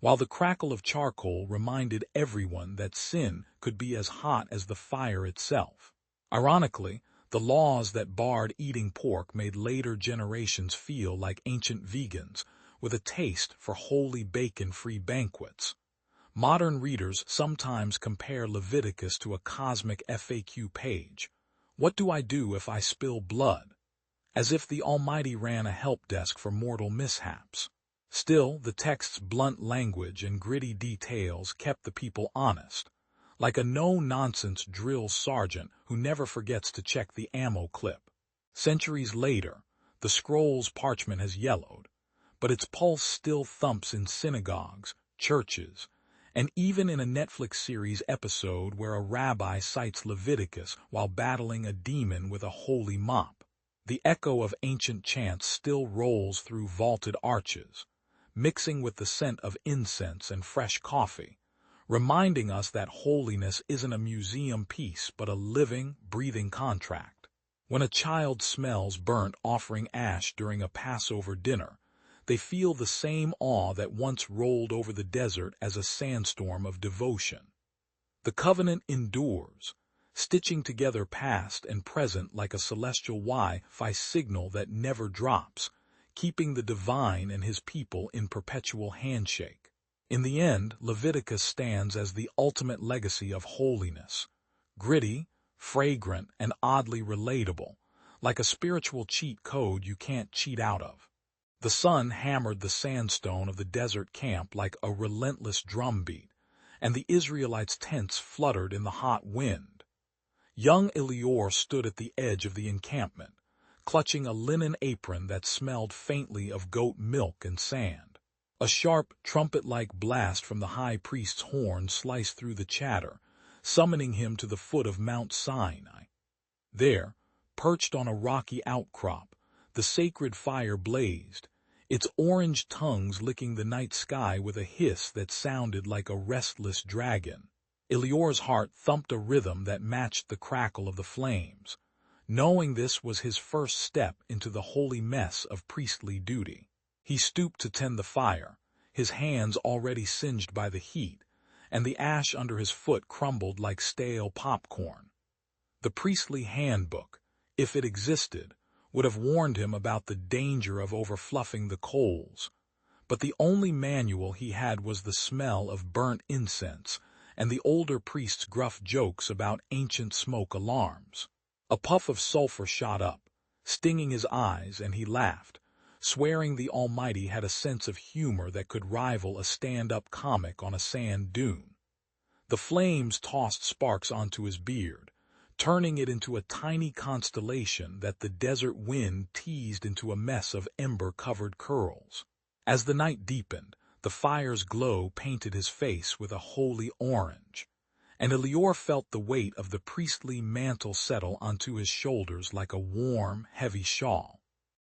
while the crackle of charcoal reminded everyone that sin could be as hot as the fire itself. Ironically, the laws that barred eating pork made later generations feel like ancient vegans, with a taste for holy bacon-free banquets. Modern readers sometimes compare Leviticus to a cosmic FAQ page. What do I do if I spill blood? As if the Almighty ran a help desk for mortal mishaps. Still, the text's blunt language and gritty details kept the people honest, like a no-nonsense drill sergeant who never forgets to check the ammo clip. Centuries later, the scroll's parchment has yellowed, but its pulse still thumps in synagogues, churches, and even in a Netflix series episode where a rabbi cites Leviticus while battling a demon with a holy mop. The echo of ancient chants still rolls through vaulted arches, mixing with the scent of incense and fresh coffee, reminding us that holiness isn't a museum piece but a living, breathing contract. When a child smells burnt offering ash during a Passover dinner, they feel the same awe that once rolled over the desert as a sandstorm of devotion. The covenant endures, stitching together past and present like a celestial Wi-Fi signal that never drops, keeping the divine and his people in perpetual handshake. In the end, Leviticus stands as the ultimate legacy of holiness, gritty, fragrant, and oddly relatable, like a spiritual cheat code you can't cheat out of. The sun hammered the sandstone of the desert camp like a relentless drumbeat, and the Israelites' tents fluttered in the hot wind. Young Elior stood at the edge of the encampment, clutching a linen apron that smelled faintly of goat milk and sand. A sharp, trumpet-like blast from the high priest's horn sliced through the chatter, summoning him to the foot of Mount Sinai. There, perched on a rocky outcrop, the sacred fire blazed, its orange tongues licking the night sky with a hiss that sounded like a restless dragon. Elior's heart thumped a rhythm that matched the crackle of the flames, knowing this was his first step into the holy mess of priestly duty. He stooped to tend the fire, his hands already singed by the heat, and the ash under his foot crumbled like stale popcorn. The priestly handbook, if it existed, would have warned him about the danger of overfluffing the coals, but the only manual he had was the smell of burnt incense and the older priest's gruff jokes about ancient smoke alarms. A puff of sulfur shot up, stinging his eyes, and he laughed, swearing the Almighty had a sense of humor that could rival a stand-up comic on a sand dune. The flames tossed sparks onto his beard, turning it into a tiny constellation that the desert wind teased into a mess of ember-covered curls. As the night deepened, the fire's glow painted his face with a holy orange, and Elior felt the weight of the priestly mantle settle onto his shoulders like a warm, heavy shawl.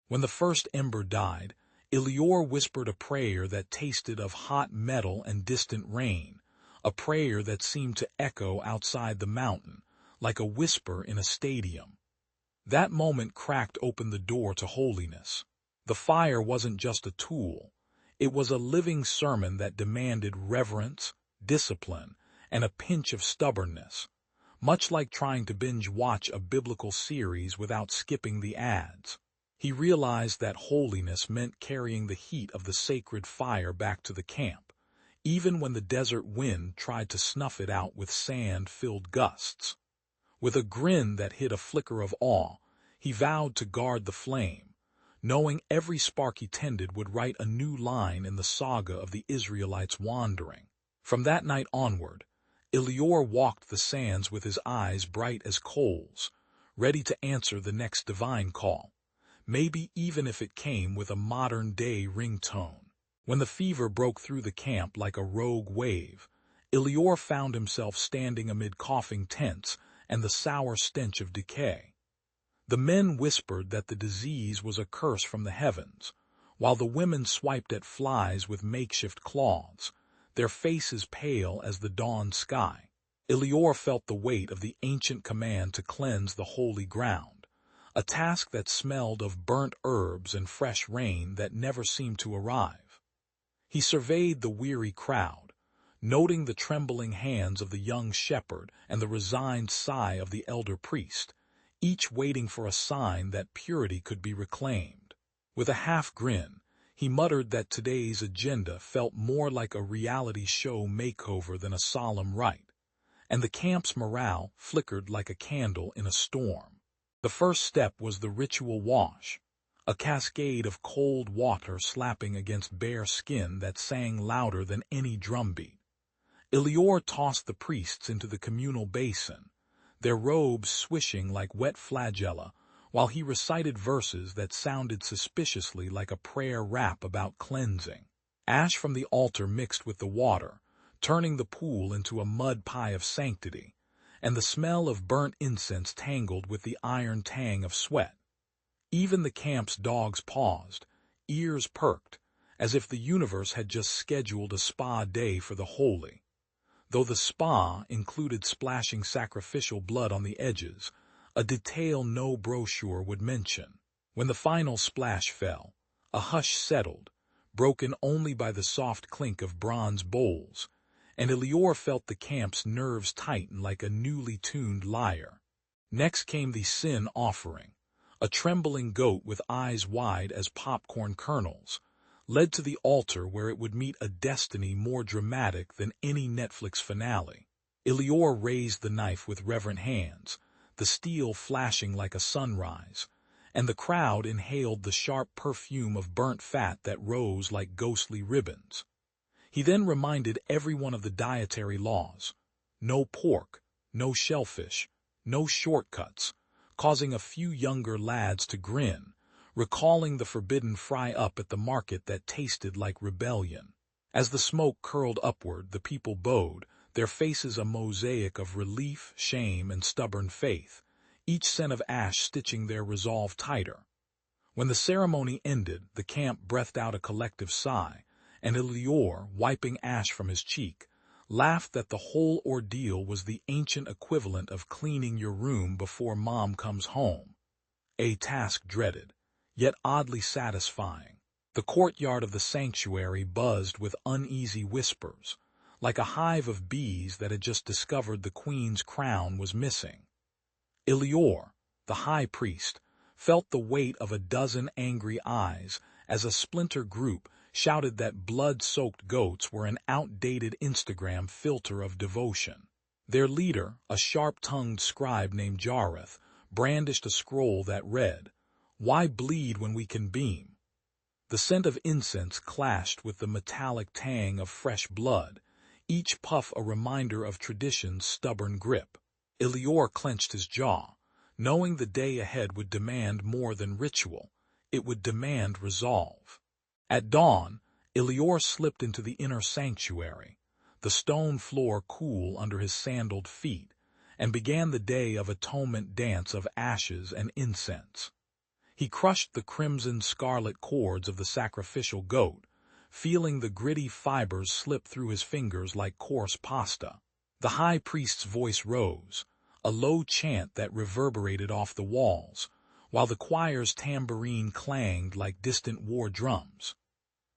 When the first ember died, Elior whispered a prayer that tasted of hot metal and distant rain, a prayer that seemed to echo outside the mountain, like a whisper in a stadium. That moment cracked open the door to holiness. The fire wasn't just a tool. It was a living sermon that demanded reverence, discipline, and a pinch of stubbornness, much like trying to binge-watch a biblical series without skipping the ads. He realized that holiness meant carrying the heat of the sacred fire back to the camp, even when the desert wind tried to snuff it out with sand-filled gusts. With a grin that hid a flicker of awe, he vowed to guard the flame, knowing every spark he tended would write a new line in the saga of the Israelites' wandering. From that night onward, Elior walked the sands with his eyes bright as coals, ready to answer the next divine call, maybe even if it came with a modern-day ringtone. When the fever broke through the camp like a rogue wave, Elior found himself standing amid coughing tents and the sour stench of decay. The men whispered that the disease was a curse from the heavens, while the women swiped at flies with makeshift cloths, their faces pale as the dawn sky. Elior felt the weight of the ancient command to cleanse the holy ground, a task that smelled of burnt herbs and fresh rain that never seemed to arrive. He surveyed the weary crowd, noting the trembling hands of the young shepherd and the resigned sigh of the elder priest, each waiting for a sign that purity could be reclaimed. With a half-grin, he muttered that today's agenda felt more like a reality show makeover than a solemn rite, and the camp's morale flickered like a candle in a storm. The first step was the ritual wash, a cascade of cold water slapping against bare skin that sang louder than any drumbeat. Elior tossed the priests into the communal basin, their robes swishing like wet flagella, while he recited verses that sounded suspiciously like a prayer rap about cleansing. Ash from the altar mixed with the water, turning the pool into a mud pie of sanctity, and the smell of burnt incense tangled with the iron tang of sweat. Even the camp's dogs paused, ears perked, as if the universe had just scheduled a spa day for the holy. Though the spa included splashing sacrificial blood on the edges, a detail no brochure would mention. When the final splash fell, a hush settled, broken only by the soft clink of bronze bowls, and Elior felt the camp's nerves tighten like a newly tuned lyre. Next came the sin offering, a trembling goat with eyes wide as popcorn kernels, led to the altar where it would meet a destiny more dramatic than any Netflix finale. Elior raised the knife with reverent hands, the steel flashing like a sunrise, and the crowd inhaled the sharp perfume of burnt fat that rose like ghostly ribbons. He then reminded everyone of the dietary laws: no pork, no shellfish, no shortcuts, causing a few younger lads to grin, recalling the forbidden fry-up at the market that tasted like rebellion. As the smoke curled upward, the people bowed, their faces a mosaic of relief, shame, and stubborn faith, each scent of ash stitching their resolve tighter. When the ceremony ended, the camp breathed out a collective sigh, and Elior, wiping ash from his cheek, laughed that the whole ordeal was the ancient equivalent of cleaning your room before mom comes home, a task dreaded, yet oddly satisfying. The courtyard of the sanctuary buzzed with uneasy whispers, like a hive of bees that had just discovered the queen's crown was missing. Elior, the high priest, felt the weight of a dozen angry eyes as a splinter group shouted that blood-soaked goats were an outdated Instagram filter of devotion. Their leader, a sharp-tongued scribe named Jareth, brandished a scroll that read, "Why bleed when we can beam?" The scent of incense clashed with the metallic tang of fresh blood, each puff a reminder of tradition's stubborn grip. Elior clenched his jaw, knowing the day ahead would demand more than ritual, it would demand resolve. At dawn, Elior slipped into the inner sanctuary, the stone floor cool under his sandaled feet, and began the day of atonement dance of ashes and incense. He crushed the crimson-scarlet cords of the sacrificial goat, feeling the gritty fibers slip through his fingers like coarse pasta. The high priest's voice rose, a low chant that reverberated off the walls, while the choir's tambourine clanged like distant war drums.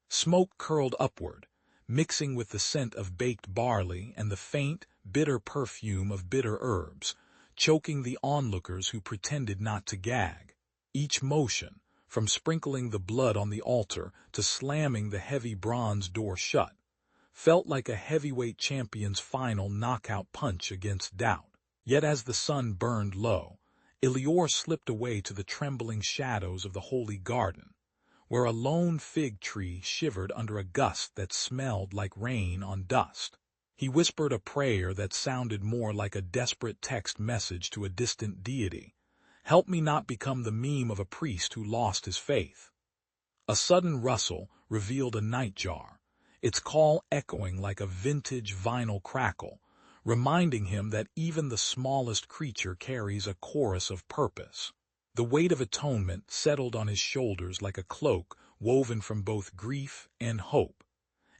Smoke curled upward, mixing with the scent of baked barley and the faint, bitter perfume of bitter herbs, choking the onlookers who pretended not to gag. Each motion, from sprinkling the blood on the altar to slamming the heavy bronze door shut, felt like a heavyweight champion's final knockout punch against doubt. Yet as the sun burned low, Elior slipped away to the trembling shadows of the holy garden, where a lone fig tree shivered under a gust that smelled like rain on dust. He whispered a prayer that sounded more like a desperate text message to a distant deity. "Help me not become the meme of a priest who lost his faith." A sudden rustle revealed a nightjar, its call echoing like a vintage vinyl crackle, reminding him that even the smallest creature carries a chorus of purpose. The weight of atonement settled on his shoulders like a cloak woven from both grief and hope,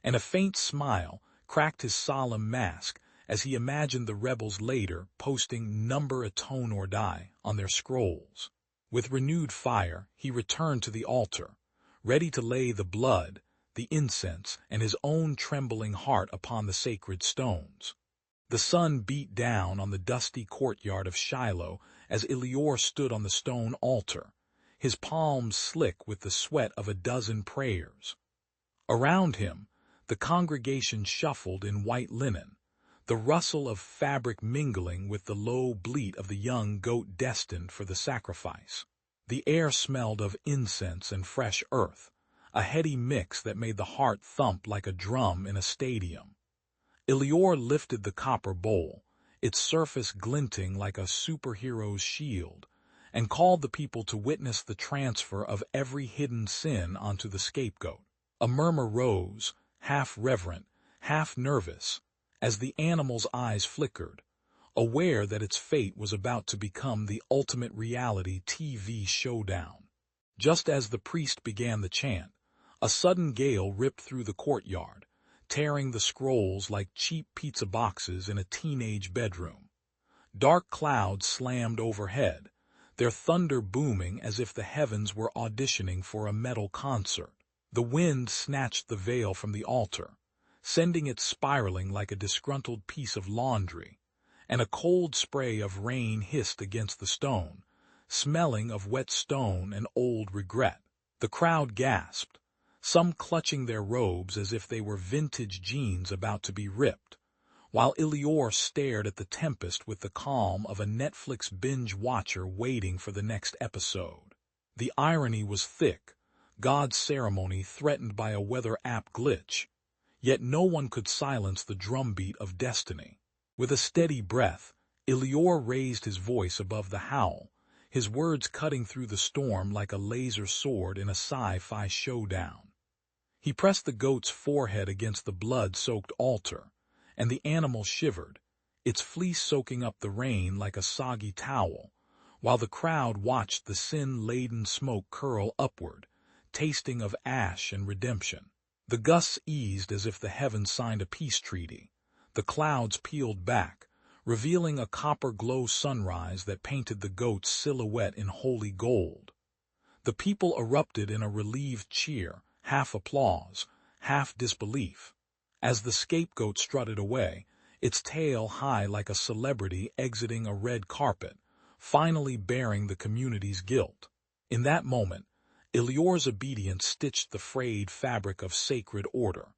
and a faint smile cracked his solemn mask as he imagined the rebels later posting "Number Atone or Die" on their scrolls. With renewed fire, he returned to the altar, ready to lay the blood, the incense, and his own trembling heart upon the sacred stones. The sun beat down on the dusty courtyard of Shiloh as Elior stood on the stone altar, his palms slick with the sweat of a dozen prayers. Around him, the congregation shuffled in white linen, the rustle of fabric mingling with the low bleat of the young goat destined for the sacrifice. The air smelled of incense and fresh earth, a heady mix that made the heart thump like a drum in a stadium. Elior lifted the copper bowl, its surface glinting like a superhero's shield, and called the people to witness the transfer of every hidden sin onto the scapegoat. A murmur rose, half reverent, half nervous, as the animal's eyes flickered, aware that its fate was about to become the ultimate reality TV showdown. Just as the priest began the chant, a sudden gale ripped through the courtyard, tearing the scrolls like cheap pizza boxes in a teenage bedroom. Dark clouds slammed overhead, their thunder booming as if the heavens were auditioning for a metal concert. The wind snatched the veil from the altar, sending it spiraling like a disgruntled piece of laundry, and a cold spray of rain hissed against the stone, smelling of wet stone and old regret. The crowd gasped, some clutching their robes as if they were vintage jeans about to be ripped, while Elior stared at the tempest with the calm of a Netflix binge watcher waiting for the next episode. The irony was thick, God's ceremony threatened by a weather app glitch, yet no one could silence the drumbeat of destiny. With a steady breath, Elior raised his voice above the howl, his words cutting through the storm like a laser sword in a sci-fi showdown. He pressed the goat's forehead against the blood-soaked altar, and the animal shivered, its fleece soaking up the rain like a soggy towel, while the crowd watched the sin-laden smoke curl upward, tasting of ash and redemption. The gusts eased as if the heavens signed a peace treaty. The clouds peeled back, revealing a copper-glow sunrise that painted the goat's silhouette in holy gold. The people erupted in a relieved cheer, half applause, half disbelief. As the scapegoat strutted away, its tail high like a celebrity exiting a red carpet, finally bearing the community's guilt. In that moment, Elior's obedience stitched the frayed fabric of sacred order,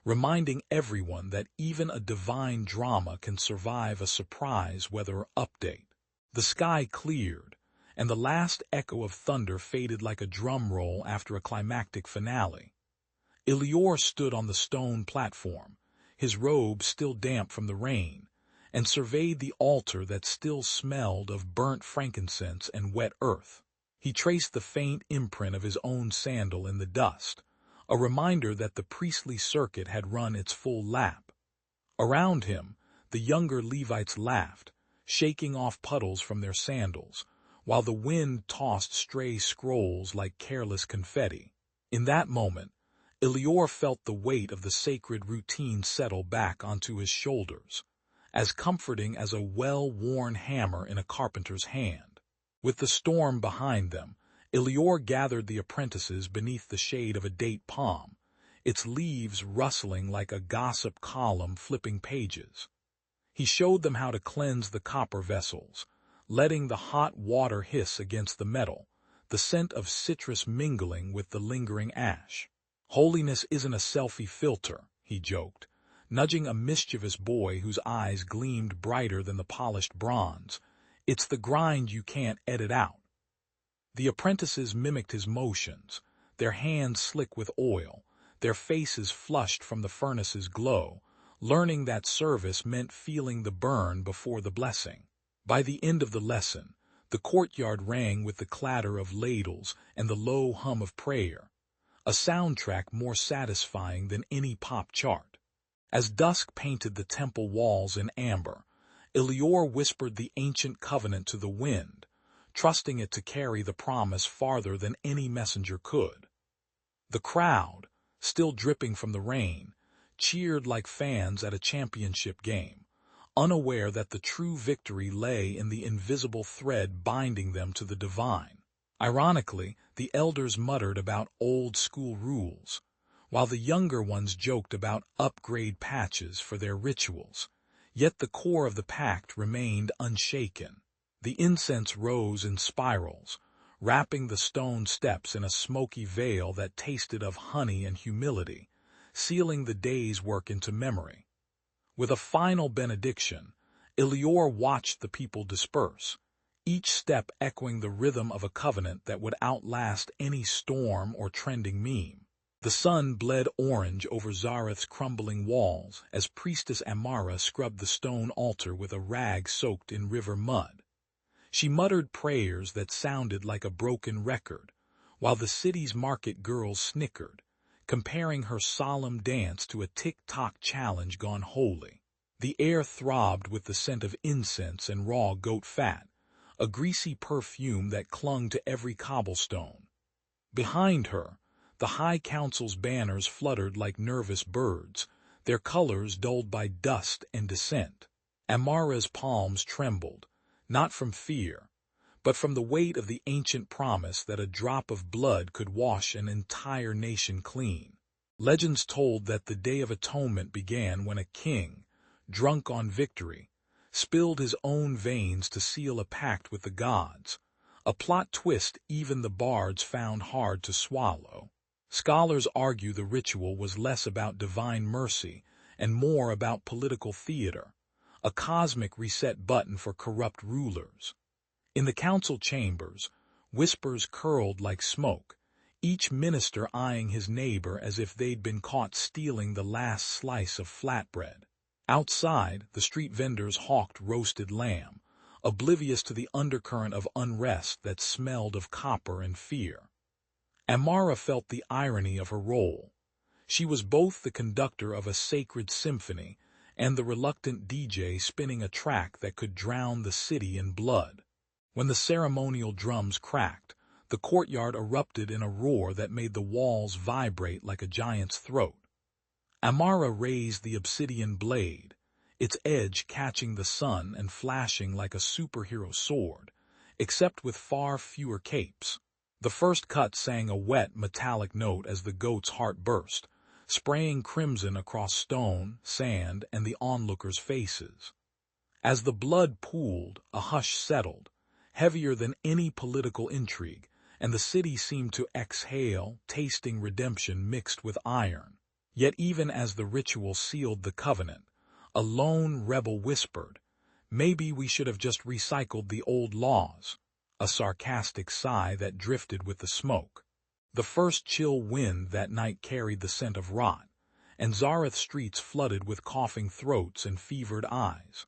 reminding everyone that even a divine drama can survive a surprise weather update. The sky cleared, and the last echo of thunder faded like a drum roll after a climactic finale. Elior stood on the stone platform, his robe still damp from the rain, and surveyed the altar that still smelled of burnt frankincense and wet earth. He traced the faint imprint of his own sandal in the dust, a reminder that the priestly circuit had run its full lap. Around him, the younger Levites laughed, shaking off puddles from their sandals, while the wind tossed stray scrolls like careless confetti. In that moment, Elior felt the weight of the sacred routine settle back onto his shoulders, as comforting as a well-worn hammer in a carpenter's hand. With the storm behind them, Elior gathered the apprentices beneath the shade of a date palm, its leaves rustling like a gossip column flipping pages. He showed them how to cleanse the copper vessels, letting the hot water hiss against the metal, the scent of citrus mingling with the lingering ash. "Holiness isn't a selfie filter," he joked, nudging a mischievous boy whose eyes gleamed brighter than the polished bronze. "It's the grind you can't edit out." The apprentices mimicked his motions, their hands slick with oil, their faces flushed from the furnace's glow, learning that service meant feeling the burn before the blessing. By the end of the lesson, the courtyard rang with the clatter of ladles and the low hum of prayer, a soundtrack more satisfying than any pop chart. As dusk painted the temple walls in amber, Elior whispered the ancient covenant to the wind, trusting it to carry the promise farther than any messenger could. The crowd, still dripping from the rain, cheered like fans at a championship game, unaware that the true victory lay in the invisible thread binding them to the divine. Ironically, the elders muttered about old-school rules, while the younger ones joked about upgrade patches for their rituals. Yet the core of the pact remained unshaken. The incense rose in spirals, wrapping the stone steps in a smoky veil that tasted of honey and humility, sealing the day's work into memory. With a final benediction, Elior watched the people disperse, each step echoing the rhythm of a covenant that would outlast any storm or trending meme. The sun bled orange over Zareth's crumbling walls as Priestess Amara scrubbed the stone altar with a rag soaked in river mud. She muttered prayers that sounded like a broken record, while the city's market girls snickered, comparing her solemn dance to a tick-tock challenge gone holy. The air throbbed with the scent of incense and raw goat fat, a greasy perfume that clung to every cobblestone. Behind her, the High Council's banners fluttered like nervous birds, their colors dulled by dust and dissent. Amara's palms trembled, not from fear, but from the weight of the ancient promise that a drop of blood could wash an entire nation clean. Legends told that the Day of Atonement began when a king, drunk on victory, spilled his own veins to seal a pact with the gods, a plot twist even the bards found hard to swallow. Scholars argue the ritual was less about divine mercy and more about political theater, a cosmic reset button for corrupt rulers. In the council chambers, whispers curled like smoke, each minister eyeing his neighbor as if they'd been caught stealing the last slice of flatbread. Outside, the street vendors hawked roasted lamb, oblivious to the undercurrent of unrest that smelled of copper and fear. Amara felt the irony of her role. She was both the conductor of a sacred symphony and the reluctant DJ spinning a track that could drown the city in blood. When the ceremonial drums cracked, the courtyard erupted in a roar that made the walls vibrate like a giant's throat. Amara raised the obsidian blade, its edge catching the sun and flashing like a superhero sword, except with far fewer capes. The first cut sang a wet, metallic note as the goat's heart burst, spraying crimson across stone, sand, and the onlookers' faces. As the blood pooled, a hush settled, heavier than any political intrigue, and the city seemed to exhale, tasting redemption mixed with iron. Yet even as the ritual sealed the covenant, a lone rebel whispered, "Maybe we should have just recycled the old laws," a sarcastic sigh that drifted with the smoke. The first chill wind that night carried the scent of rot, and Zareth streets flooded with coughing throats and fevered eyes.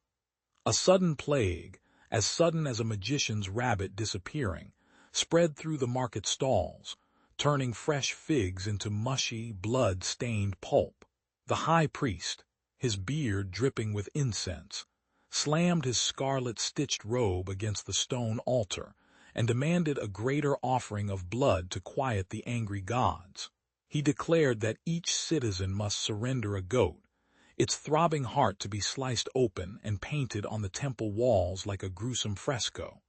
A sudden plague, as sudden as a magician's rabbit disappearing, spread through the market stalls, turning fresh figs into mushy, blood-stained pulp. The high priest, his beard dripping with incense, slammed his scarlet-stitched robe against the stone altar and demanded a greater offering of blood to quiet the angry gods. He declared that each citizen must surrender a goat, its throbbing heart to be sliced open and painted on the temple walls like a gruesome fresco.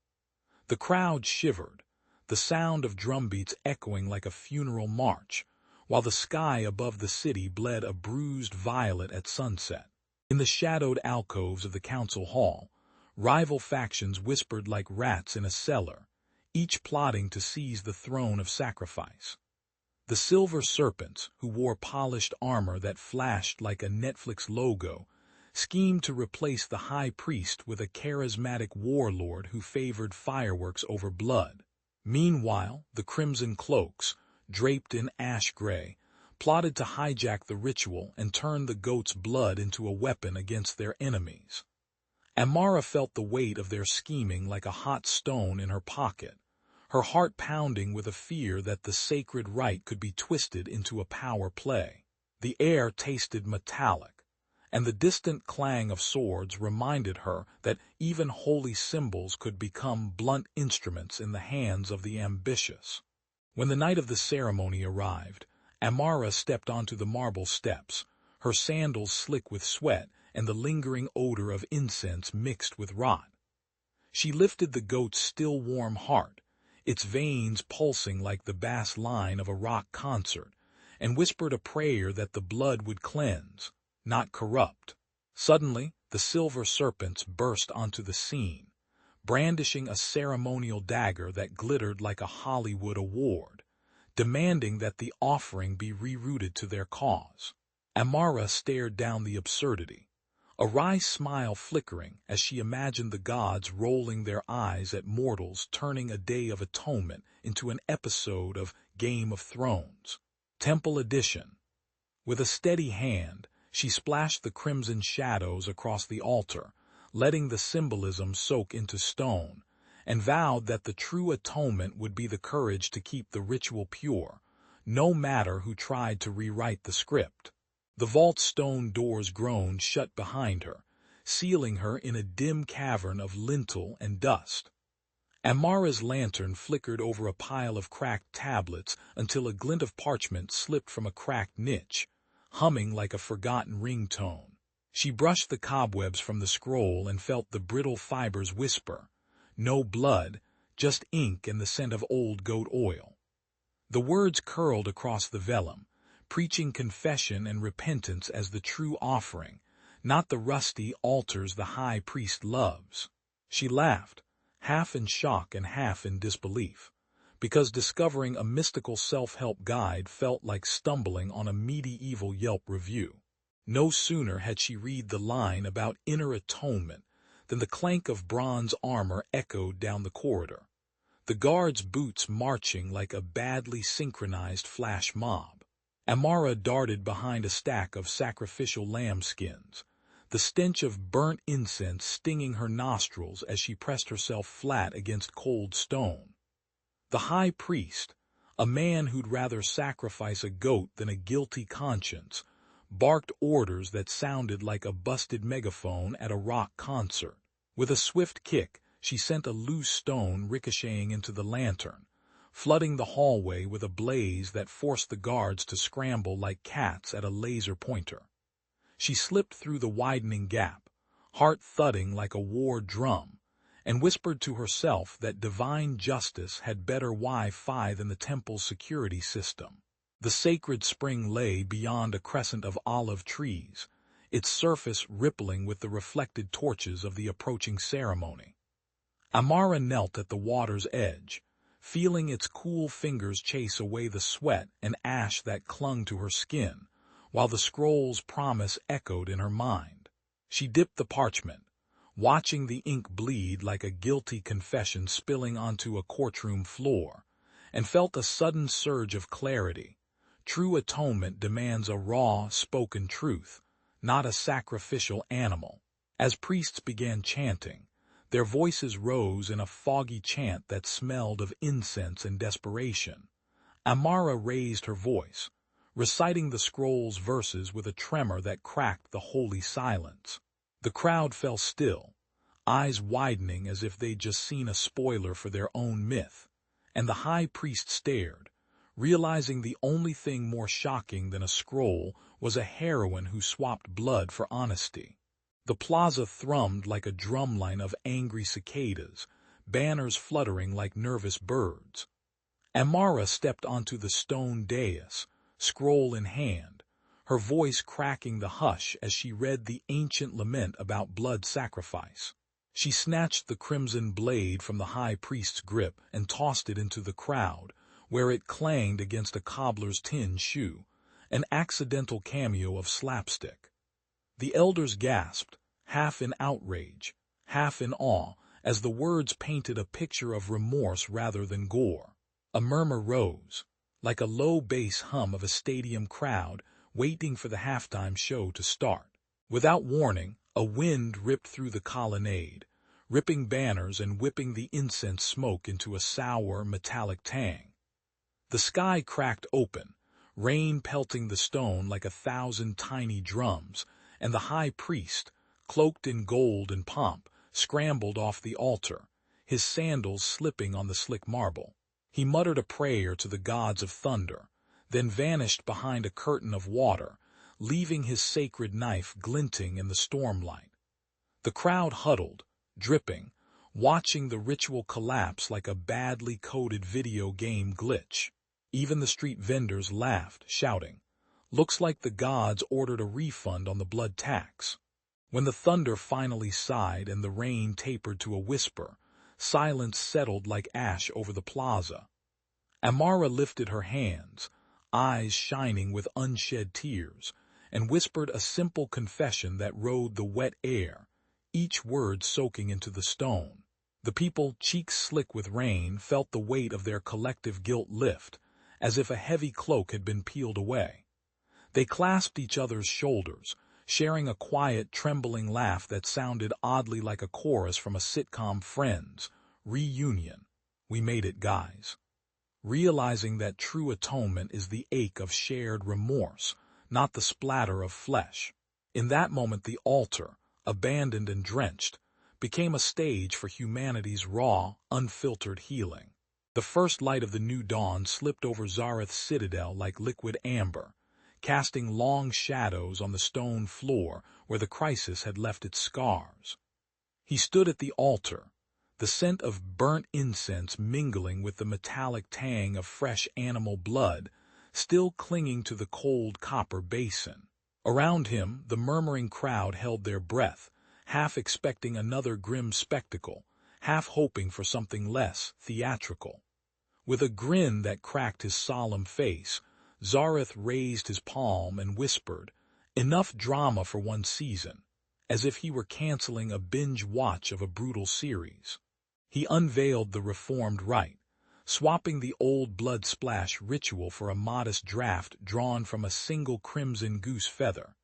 The crowd shivered, the sound of drumbeats echoing like a funeral march, while the sky above the city bled a bruised violet at sunset. In the shadowed alcoves of the council hall, rival factions whispered like rats in a cellar, each plotting to seize the throne of sacrifice. The silver serpents, who wore polished armor that flashed like a Netflix logo, schemed to replace the high priest with a charismatic warlord who favored fireworks over blood. Meanwhile, the crimson cloaks, draped in ash gray, plotted to hijack the ritual and turn the goat's blood into a weapon against their enemies. Amara felt the weight of their scheming like a hot stone in her pocket, her heart pounding with a fear that the sacred rite could be twisted into a power play. The air tasted metallic, and the distant clang of swords reminded her that even holy symbols could become blunt instruments in the hands of the ambitious. When the night of the ceremony arrived, Amara stepped onto the marble steps, her sandals slick with sweat and the lingering odor of incense mixed with rot. She lifted the goat's still warm heart, its veins pulsing like the bass line of a rock concert, and whispered a prayer that the blood would cleanse, not corrupt. Suddenly, the silver serpents burst onto the scene, brandishing a ceremonial dagger that glittered like a Hollywood award, demanding that the offering be rerouted to their cause. Amara stared down the absurdity, a wry smile flickering as she imagined the gods rolling their eyes at mortals turning a Day of Atonement into an episode of Game of Thrones. Temple Edition. With a steady hand, she splashed the crimson shadows across the altar, letting the symbolism soak into stone, and vowed that the true atonement would be the courage to keep the ritual pure, no matter who tried to rewrite the script. The vault's stone doors groaned shut behind her, sealing her in a dim cavern of lintel and dust. Amara's lantern flickered over a pile of cracked tablets until a glint of parchment slipped from a cracked niche, humming like a forgotten ringtone. She brushed the cobwebs from the scroll and felt the brittle fibers whisper, "No blood, just ink and the scent of old goat oil." The words curled across the vellum, preaching confession and repentance as the true offering, not the rusty altars the high priest loves. She laughed, half in shock and half in disbelief, because discovering a mystical self-help guide felt like stumbling on a medieval Yelp review. No sooner had she read the line about inner atonement than the clank of bronze armor echoed down the corridor, the guards' boots marching like a badly synchronized flash mob. Amara darted behind a stack of sacrificial lambskins, the stench of burnt incense stinging her nostrils as she pressed herself flat against cold stone. The high priest, a man who'd rather sacrifice a goat than a guilty conscience, barked orders that sounded like a busted megaphone at a rock concert. With a swift kick, she sent a loose stone ricocheting into the lantern, flooding the hallway with a blaze that forced the guards to scramble like cats at a laser pointer. She slipped through the widening gap, heart thudding like a war drum, and whispered to herself that divine justice had better Wi-Fi than the temple's security system. The sacred spring lay beyond a crescent of olive trees, its surface rippling with the reflected torches of the approaching ceremony. Amara knelt at the water's edge, feeling its cool fingers chase away the sweat and ash that clung to her skin, while the scroll's promise echoed in her mind. She dipped the parchment, watching the ink bleed like a guilty confession spilling onto a courtroom floor, and felt a sudden surge of clarity. True atonement demands a raw, spoken truth, not a sacrificial animal. As priests began chanting, their voices rose in a foggy chant that smelled of incense and desperation. Amara raised her voice, reciting the scroll's verses with a tremor that cracked the holy silence. The crowd fell still, eyes widening as if they'd just seen a spoiler for their own myth, and the high priest stared, realizing the only thing more shocking than a scroll was a heroine who swapped blood for honesty. The plaza thrummed like a drumline of angry cicadas, banners fluttering like nervous birds. Amara stepped onto the stone dais, scroll in hand, her voice cracking the hush as she read the ancient lament about blood sacrifice. She snatched the crimson blade from the high priest's grip and tossed it into the crowd, where it clanged against a cobbler's tin shoe, an accidental cameo of slapstick. The elders gasped, half in outrage, half in awe, as the words painted a picture of remorse rather than gore. A murmur rose, like a low bass hum of a stadium crowd waiting for the halftime show to start. Without warning, a wind ripped through the colonnade, ripping banners and whipping the incense smoke into a sour, metallic tang. The sky cracked open, rain pelting the stone like 1,000 tiny drums, and the high priest, cloaked in gold and pomp, scrambled off the altar, his sandals slipping on the slick marble. He muttered a prayer to the gods of thunder, then vanished behind a curtain of water, leaving his sacred knife glinting in the stormlight. The crowd huddled, dripping, watching the ritual collapse like a badly coded video game glitch. Even the street vendors laughed, shouting, "Looks like the gods ordered a refund on the blood tax." When the thunder finally sighed and the rain tapered to a whisper, silence settled like ash over the plaza. Amara lifted her hands, eyes shining with unshed tears, and whispered a simple confession that rode the wet air, each word soaking into the stone. The people, cheeks slick with rain, felt the weight of their collective guilt lift, as if a heavy cloak had been peeled away. They clasped each other's shoulders, sharing a quiet, trembling laugh that sounded oddly like a chorus from a sitcom Friends reunion. "We made it, guys." Realizing that true atonement is the ache of shared remorse, not the splatter of flesh. In that moment the altar, abandoned and drenched, became a stage for humanity's raw, unfiltered healing. The first light of the new dawn slipped over Zareth's citadel like liquid amber, casting long shadows on the stone floor where the crisis had left its scars. He stood at the altar, the scent of burnt incense mingling with the metallic tang of fresh animal blood, still clinging to the cold copper basin. Around him, the murmuring crowd held their breath, half expecting another grim spectacle, half hoping for something less theatrical. With a grin that cracked his solemn face, Zareth raised his palm and whispered, "Enough drama for one season," as if he were canceling a binge watch of a brutal series. He unveiled the reformed rite, swapping the old blood splash ritual for a modest draft drawn from a single crimson goose feather,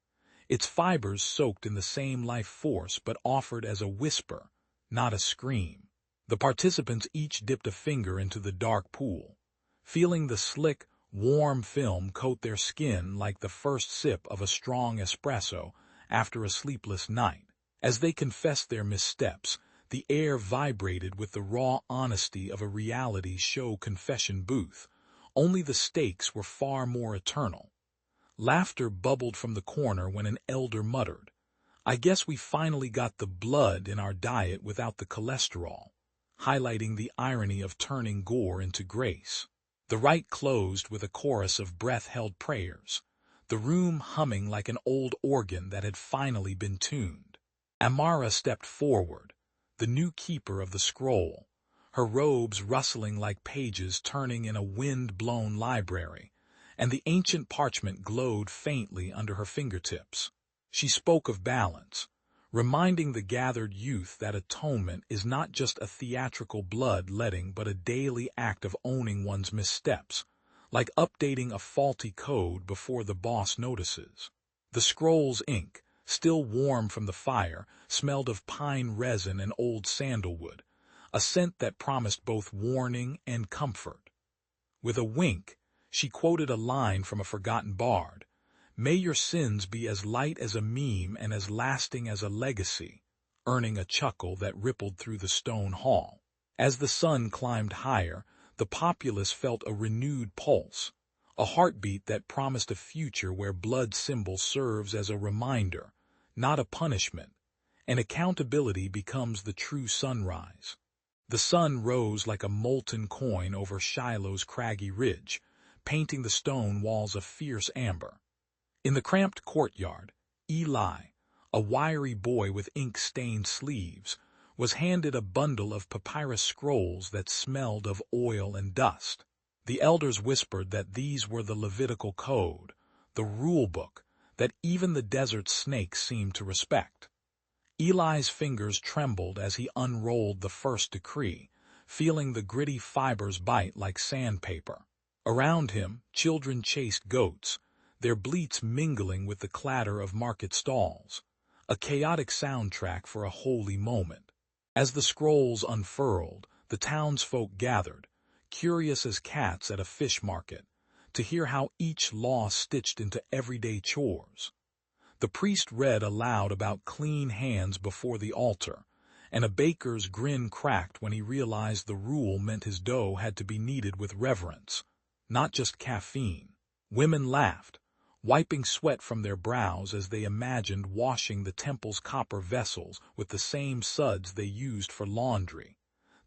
its fibers soaked in the same life force but offered as a whisper, not a scream. The participants each dipped a finger into the dark pool, feeling the slick, warm film coat their skin like the first sip of a strong espresso after a sleepless night. As they confessed their missteps, The air vibrated with the raw honesty of a reality show confession booth, only the stakes were far more eternal. Laughter bubbled from the corner when an elder muttered, "I guess we finally got the blood in our diet without the cholesterol," highlighting the irony of turning gore into grace. The rite closed with a chorus of breath-held prayers, the room humming like an old organ that had finally been tuned. Amara stepped forward, the new keeper of the scroll, her robes rustling like pages turning in a wind-blown library, and the ancient parchment glowed faintly under her fingertips. She spoke of balance, reminding the gathered youth that atonement is not just a theatrical blood-letting but a daily act of owning one's missteps, like updating a faulty code before the boss notices. The scroll's ink, still warm from the fire, smelled of pine resin and old sandalwood, a scent that promised both warning and comfort. With a wink, she quoted a line from a forgotten bard, "May your sins be as light as a meme and as lasting as a legacy," earning a chuckle that rippled through the stone hall. As the sun climbed higher, the populace felt a renewed pulse, a heartbeat that promised a future where blood symbol serves as a reminder, not a punishment, and accountability becomes the true sunrise. The sun rose like a molten coin over Shiloh's craggy ridge, painting the stone walls a fierce amber. In the cramped courtyard, Eli, a wiry boy with ink-stained sleeves, was handed a bundle of papyrus scrolls that smelled of oil and dust. The elders whispered that these were the Levitical code, the rule book, that even the desert snakes seemed to respect. Eli's fingers trembled as he unrolled the first decree, feeling the gritty fibers bite like sandpaper. Around him, children chased goats, their bleats mingling with the clatter of market stalls, a chaotic soundtrack for a holy moment. As the scrolls unfurled, the townsfolk gathered, curious as cats at a fish market, to hear how each law stitched into everyday chores. The priest read aloud about clean hands before the altar, and a baker's grin cracked when he realized the rule meant his dough had to be kneaded with reverence, not just caffeine. Women laughed, wiping sweat from their brows as they imagined washing the temple's copper vessels with the same suds they used for laundry,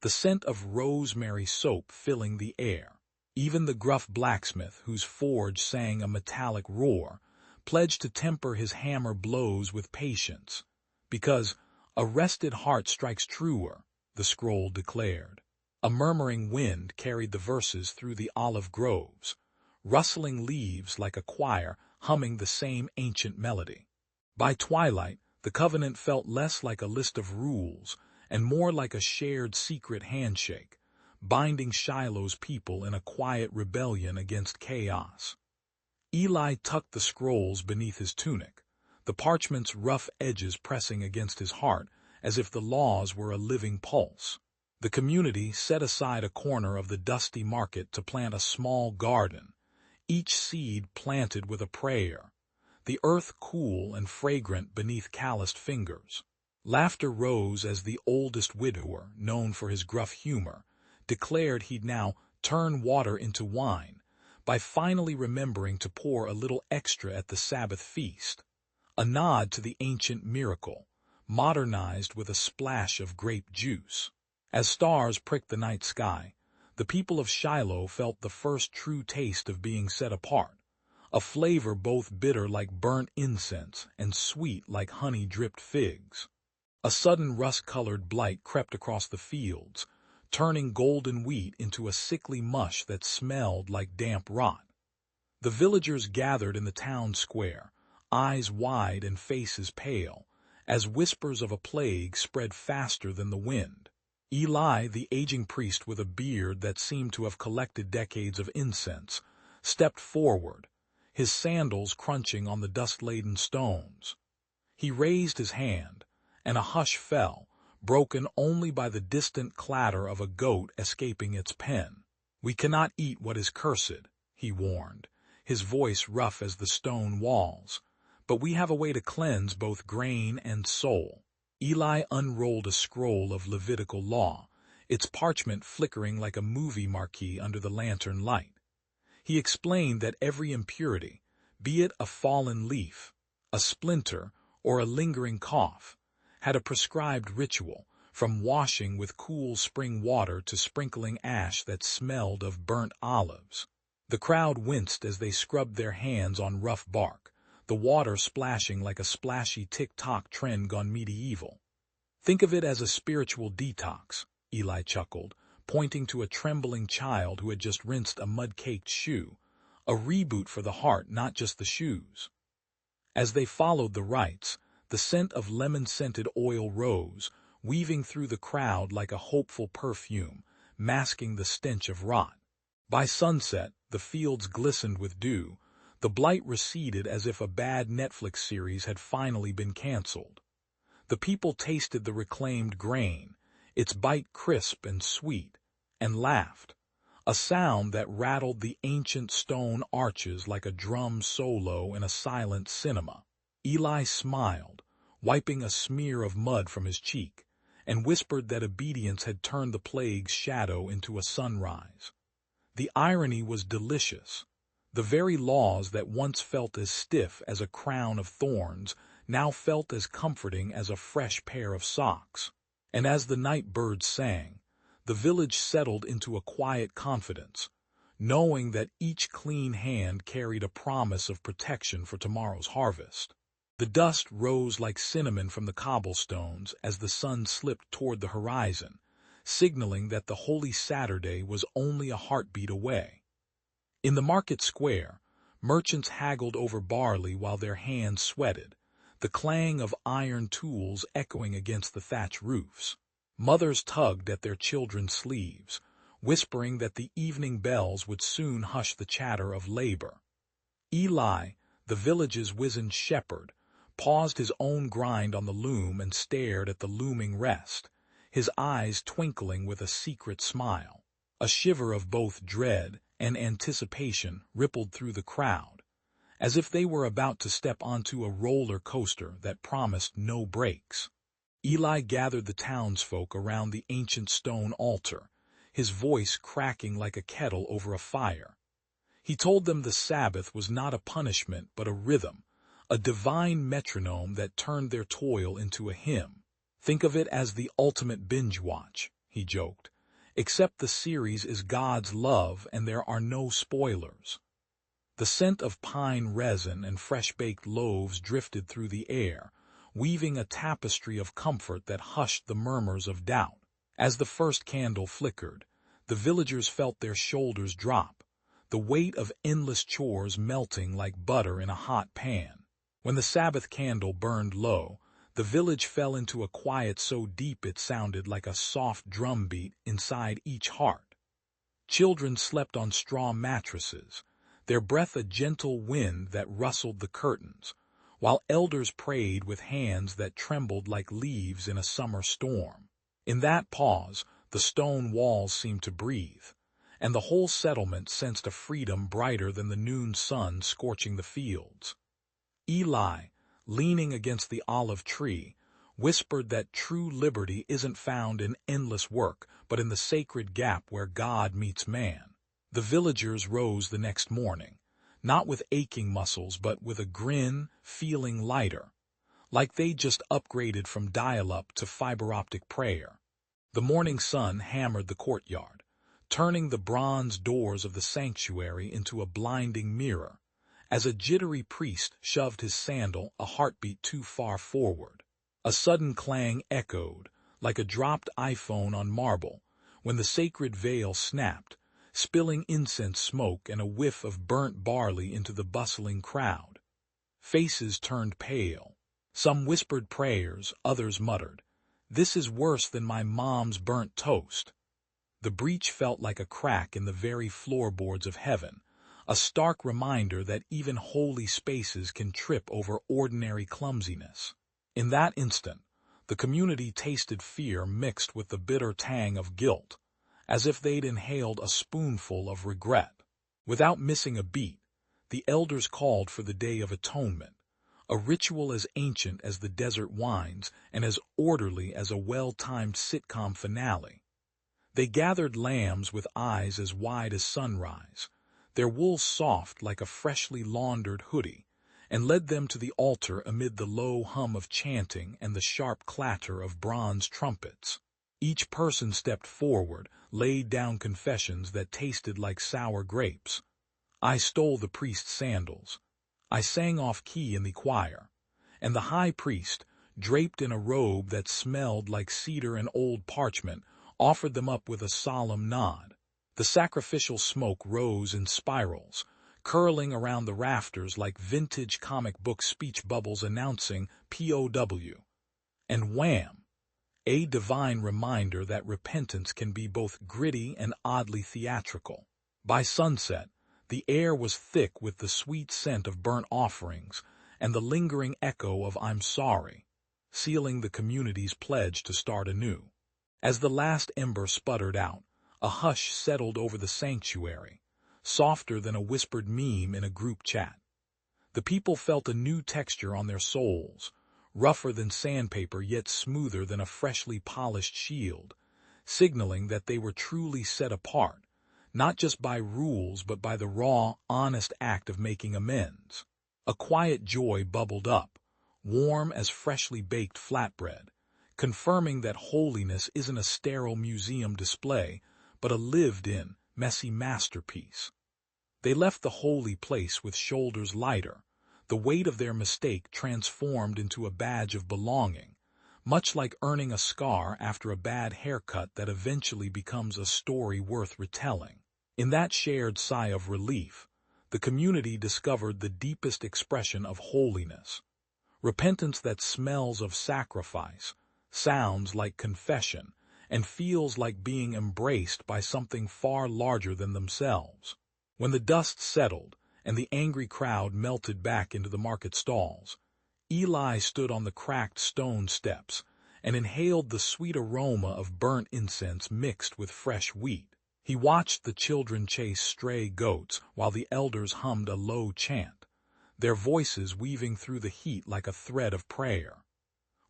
the scent of rosemary soap filling the air. Even the gruff blacksmith, whose forge sang a metallic roar, pledged to temper his hammer blows with patience, because "a rested heart strikes truer," the scroll declared. A murmuring wind carried the verses through the olive groves, rustling leaves like a choir humming the same ancient melody. By twilight, the covenant felt less like a list of rules and more like a shared secret handshake, binding Shiloh's people in a quiet rebellion against chaos. Eli tucked the scrolls beneath his tunic, the parchment's rough edges pressing against his heart as if the laws were a living pulse. The community set aside a corner of the dusty market to plant a small garden, each seed planted with a prayer, the earth cool and fragrant beneath calloused fingers. Laughter rose as the oldest widower, known for his gruff humor, declared he'd now turn water into wine, by finally remembering to pour a little extra at the Sabbath feast, a nod to the ancient miracle, modernized with a splash of grape juice. As stars pricked the night sky, the people of Shiloh felt the first true taste of being set apart, a flavor both bitter like burnt incense and sweet like honey-dripped figs. A sudden rust-colored blight crept across the fields, turning golden wheat into a sickly mush that smelled like damp rot. The villagers gathered in the town square, eyes wide and faces pale, as whispers of a plague spread faster than the wind. Eli, the aging priest with a beard that seemed to have collected decades of incense, stepped forward, his sandals crunching on the dust-laden stones. He raised his hand, and a hush fell, broken only by the distant clatter of a goat escaping its pen. "We cannot eat what is cursed," he warned, his voice rough as the stone walls, "but we have a way to cleanse both grain and soul." Eli unrolled a scroll of Levitical law, its parchment flickering like a movie marquee under the lantern light. He explained that every impurity, be it a fallen leaf, a splinter, or a lingering cough, had a prescribed ritual, from washing with cool spring water to sprinkling ash that smelled of burnt olives. The crowd winced as they scrubbed their hands on rough bark, the water splashing like a splashy TikTok trend gone medieval. Think of it as a spiritual detox, Eli chuckled, pointing to a trembling child who had just rinsed a mud-caked shoe, a reboot for the heart, not just the shoes. As they followed the rites, the scent of lemon-scented oil rose, weaving through the crowd like a hopeful perfume, masking the stench of rot. By sunset, the fields glistened with dew, the blight receded as if a bad Netflix series had finally been canceled. The people tasted the reclaimed grain, its bite crisp and sweet, and laughed, a sound that rattled the ancient stone arches like a drum solo in a silent cinema. Eli smiled, wiping a smear of mud from his cheek, and whispered that obedience had turned the plague's shadow into a sunrise. The irony was delicious. The very laws that once felt as stiff as a crown of thorns now felt as comforting as a fresh pair of socks. And as the night birds sang, the village settled into a quiet confidence, knowing that each clean hand carried a promise of protection for tomorrow's harvest. The dust rose like cinnamon from the cobblestones as the sun slipped toward the horizon, signaling that the Holy Saturday was only a heartbeat away. In the market square, merchants haggled over barley while their hands sweated, the clang of iron tools echoing against the thatch roofs. Mothers tugged at their children's sleeves, whispering that the evening bells would soon hush the chatter of labor. Eli, the village's wizened shepherd, paused his own grind on the loom and stared at the looming rest, his eyes twinkling with a secret smile. A shiver of both dread and anticipation rippled through the crowd, as if they were about to step onto a roller coaster that promised no brakes. Eli gathered the townsfolk around the ancient stone altar, his voice cracking like a kettle over a fire. He told them the Sabbath was not a punishment but a rhythm, a divine metronome that turned their toil into a hymn. Think of it as the ultimate binge watch, he joked, except the series is God's love and there are no spoilers. The scent of pine resin and fresh-baked loaves drifted through the air, weaving a tapestry of comfort that hushed the murmurs of doubt. As the first candle flickered, the villagers felt their shoulders drop, the weight of endless chores melting like butter in a hot pan. When the Sabbath candle burned low, the village fell into a quiet so deep it sounded like a soft drumbeat inside each heart. Children slept on straw mattresses, their breath a gentle wind that rustled the curtains, while elders prayed with hands that trembled like leaves in a summer storm. In that pause, the stone walls seemed to breathe, and the whole settlement sensed a freedom brighter than the noon sun scorching the fields. Eli, leaning against the olive tree, whispered that true liberty isn't found in endless work, but in the sacred gap where God meets man. The villagers rose the next morning, not with aching muscles, but with a grin, feeling lighter, like they just upgraded from dial-up to fiber-optic prayer. The morning sun hammered the courtyard, turning the bronze doors of the sanctuary into a blinding mirror, as a jittery priest shoved his sandal a heartbeat too far forward. A sudden clang echoed, like a dropped iPhone on marble, when the sacred veil snapped, spilling incense smoke and a whiff of burnt barley into the bustling crowd. Faces turned pale. Some whispered prayers, others muttered, "This is worse than my mom's burnt toast." The breach felt like a crack in the very floorboards of heaven, a stark reminder that even holy spaces can trip over ordinary clumsiness. In that instant, the community tasted fear mixed with the bitter tang of guilt, as if they'd inhaled a spoonful of regret. Without missing a beat, the elders called for the Day of Atonement, a ritual as ancient as the desert winds and as orderly as a well-timed sitcom finale. They gathered lambs with eyes as wide as sunrise, their wool soft like a freshly laundered hoodie, and led them to the altar amid the low hum of chanting and the sharp clatter of bronze trumpets. Each person stepped forward, laid down confessions that tasted like sour grapes. I stole the priest's sandals. I sang off-key in the choir. And the high priest, draped in a robe that smelled like cedar and old parchment, offered them up with a solemn nod. The sacrificial smoke rose in spirals, curling around the rafters like vintage comic book speech bubbles announcing POW. And wham! A divine reminder that repentance can be both gritty and oddly theatrical. By sunset, the air was thick with the sweet scent of burnt offerings and the lingering echo of "I'm sorry," sealing the community's pledge to start anew. As the last ember sputtered out, a hush settled over the sanctuary, softer than a whispered meme in a group chat. The people felt a new texture on their souls, rougher than sandpaper yet smoother than a freshly polished shield, signaling that they were truly set apart, not just by rules but by the raw, honest act of making amends. A quiet joy bubbled up, warm as freshly baked flatbread, confirming that holiness isn't a sterile museum display, but a lived-in, messy masterpiece. They left the holy place with shoulders lighter, the weight of their mistake transformed into a badge of belonging, much like earning a scar after a bad haircut that eventually becomes a story worth retelling. In that shared sigh of relief, the community discovered the deepest expression of holiness. Repentance that smells of sacrifice, sounds like confession, and feels like being embraced by something far larger than themselves. When the dust settled and the angry crowd melted back into the market stalls, Eli stood on the cracked stone steps and inhaled the sweet aroma of burnt incense mixed with fresh wheat. He watched the children chase stray goats while the elders hummed a low chant, their voices weaving through the heat like a thread of prayer.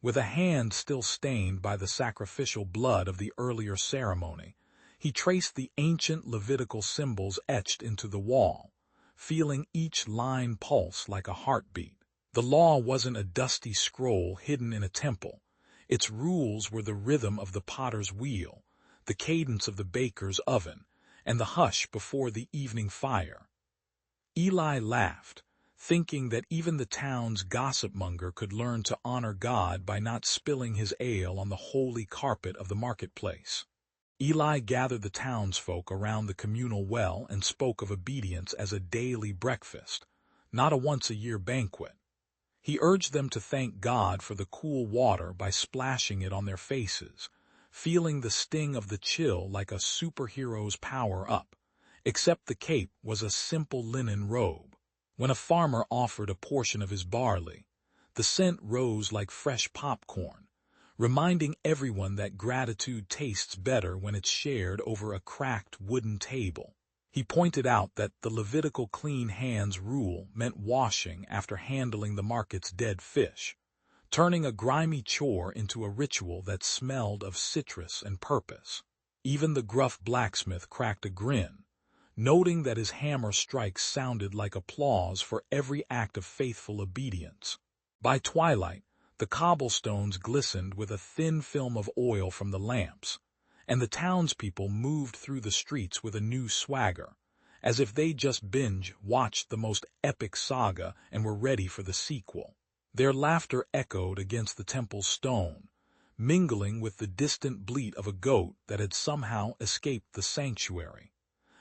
With a hand still stained by the sacrificial blood of the earlier ceremony, he traced the ancient Levitical symbols etched into the wall, feeling each line pulse like a heartbeat. The law wasn't a dusty scroll hidden in a temple. Its rules were the rhythm of the potter's wheel, the cadence of the baker's oven, and the hush before the evening fire. Eli laughed, thinking that even the town's gossip-monger could learn to honor God by not spilling his ale on the holy carpet of the marketplace. Eli gathered the townsfolk around the communal well and spoke of obedience as a daily breakfast, not a once-a-year banquet. He urged them to thank God for the cool water by splashing it on their faces, feeling the sting of the chill like a superhero's power-up, except the cape was a simple linen robe. When a farmer offered a portion of his barley, the scent rose like fresh popcorn, reminding everyone that gratitude tastes better when it's shared over a cracked wooden table. He pointed out that the Levitical clean hands rule meant washing after handling the market's dead fish, turning a grimy chore into a ritual that smelled of citrus and purpose. Even the gruff blacksmith cracked a grin, noting that his hammer strikes sounded like applause for every act of faithful obedience. By twilight, the cobblestones glistened with a thin film of oil from the lamps, and the townspeople moved through the streets with a new swagger, as if they just binge-watched the most epic saga and were ready for the sequel. Their laughter echoed against the temple's stone, mingling with the distant bleat of a goat that had somehow escaped the sanctuary.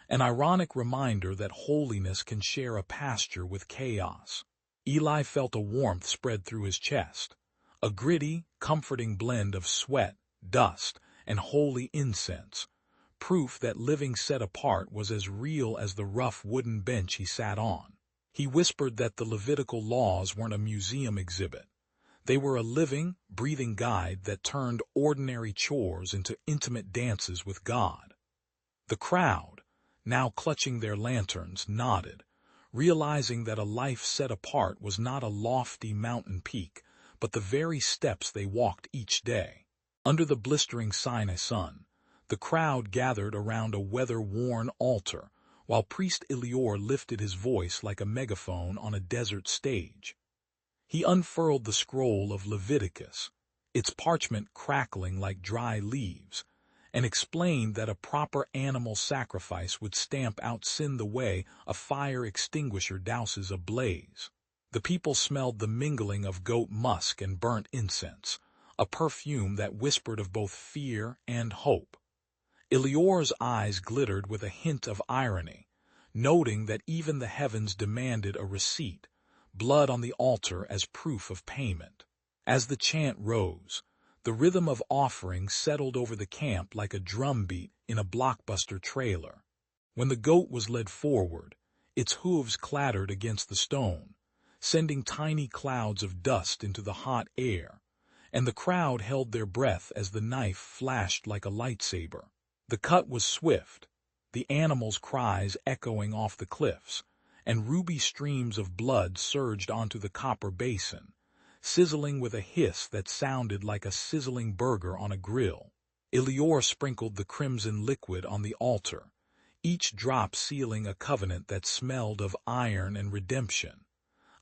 An ironic reminder that holiness can share a pasture with chaos. Eli felt a warmth spread through his chest, a gritty, comforting blend of sweat, dust, and holy incense, proof that living set apart was as real as the rough wooden bench he sat on. He whispered that the Levitical laws weren't a museum exhibit. They were a living, breathing guide that turned ordinary chores into intimate dances with God. The crowd, now clutching their lanterns, nodded, realizing that a life set apart was not a lofty mountain peak, but the very steps they walked each day. Under the blistering Sinai sun, the crowd gathered around a weather-worn altar, while priest Elior lifted his voice like a megaphone on a desert stage. He unfurled the scroll of Leviticus, its parchment crackling like dry leaves, and explained that a proper animal sacrifice would stamp out sin the way a fire extinguisher douses a blaze. The people smelled the mingling of goat musk and burnt incense, a perfume that whispered of both fear and hope. Elior's eyes glittered with a hint of irony, noting that even the heavens demanded a receipt, blood on the altar as proof of payment. As the chant rose, the rhythm of offering settled over the camp like a drumbeat in a blockbuster trailer. When the goat was led forward, its hooves clattered against the stone, sending tiny clouds of dust into the hot air, and the crowd held their breath as the knife flashed like a lightsaber. The cut was swift, the animal's cries echoing off the cliffs, and ruby streams of blood surged onto the copper basin, sizzling with a hiss that sounded like a sizzling burger on a grill. Elior sprinkled the crimson liquid on the altar, each drop sealing a covenant that smelled of iron and redemption,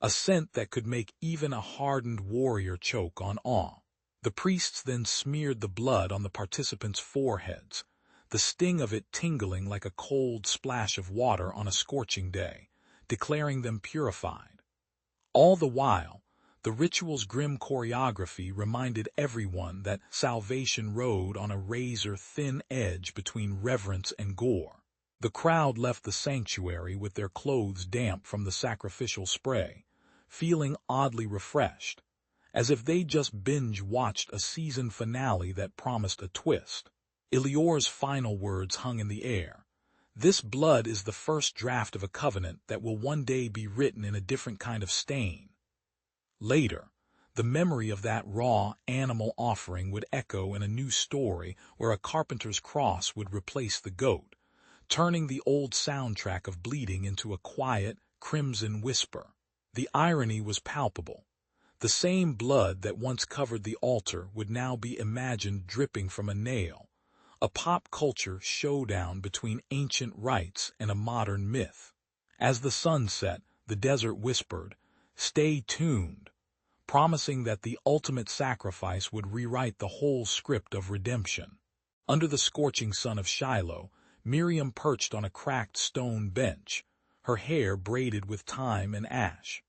a scent that could make even a hardened warrior choke on awe. The priests then smeared the blood on the participants' foreheads, the sting of it tingling like a cold splash of water on a scorching day, declaring them purified. All the while, the ritual's grim choreography reminded everyone that salvation rode on a razor-thin edge between reverence and gore. The crowd left the sanctuary with their clothes damp from the sacrificial spray, feeling oddly refreshed, as if they just binge-watched a season finale that promised a twist. Elior's final words hung in the air. This blood is the first draft of a covenant that will one day be written in a different kind of stain. Later, the memory of that raw animal offering would echo in a new story where a carpenter's cross would replace the goat, turning the old soundtrack of bleeding into a quiet, crimson whisper. The irony was palpable. The same blood that once covered the altar would now be imagined dripping from a nail, a pop culture showdown between ancient rites and a modern myth. As the sun set, the desert whispered, "Stay tuned," promising that the ultimate sacrifice would rewrite the whole script of redemption. Under the scorching sun of Shiloh, Miriam perched on a cracked stone bench, her hair braided with thyme and ash.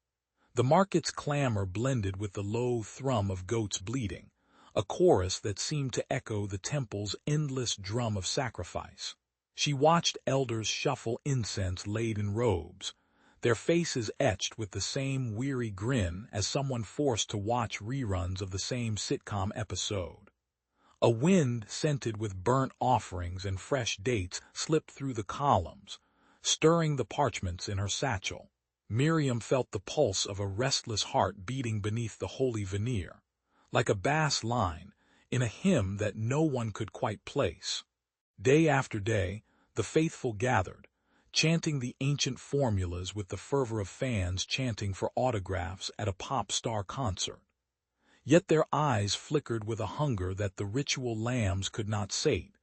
The market's clamor blended with the low thrum of goats bleating, a chorus that seemed to echo the temple's endless drum of sacrifice. She watched elders shuffle incense-laden robes, their faces etched with the same weary grin as someone forced to watch reruns of the same sitcom episode. A wind scented with burnt offerings and fresh dates slipped through the columns, stirring the parchments in her satchel. Miriam felt the pulse of a restless heart beating beneath the holy veneer, like a bass line in a hymn that no one could quite place. Day after day, the faithful gathered, chanting the ancient formulas with the fervor of fans chanting for autographs at a pop star concert. Yet their eyes flickered with a hunger that the ritual lambs could not sate,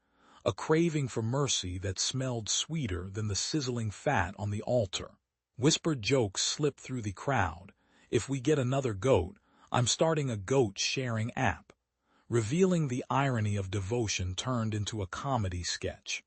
a craving for mercy that smelled sweeter than the sizzling fat on the altar. Whispered jokes slipped through the crowd. "If we get another goat, I'm starting a goat-sharing app," revealing the irony of devotion turned into a comedy sketch.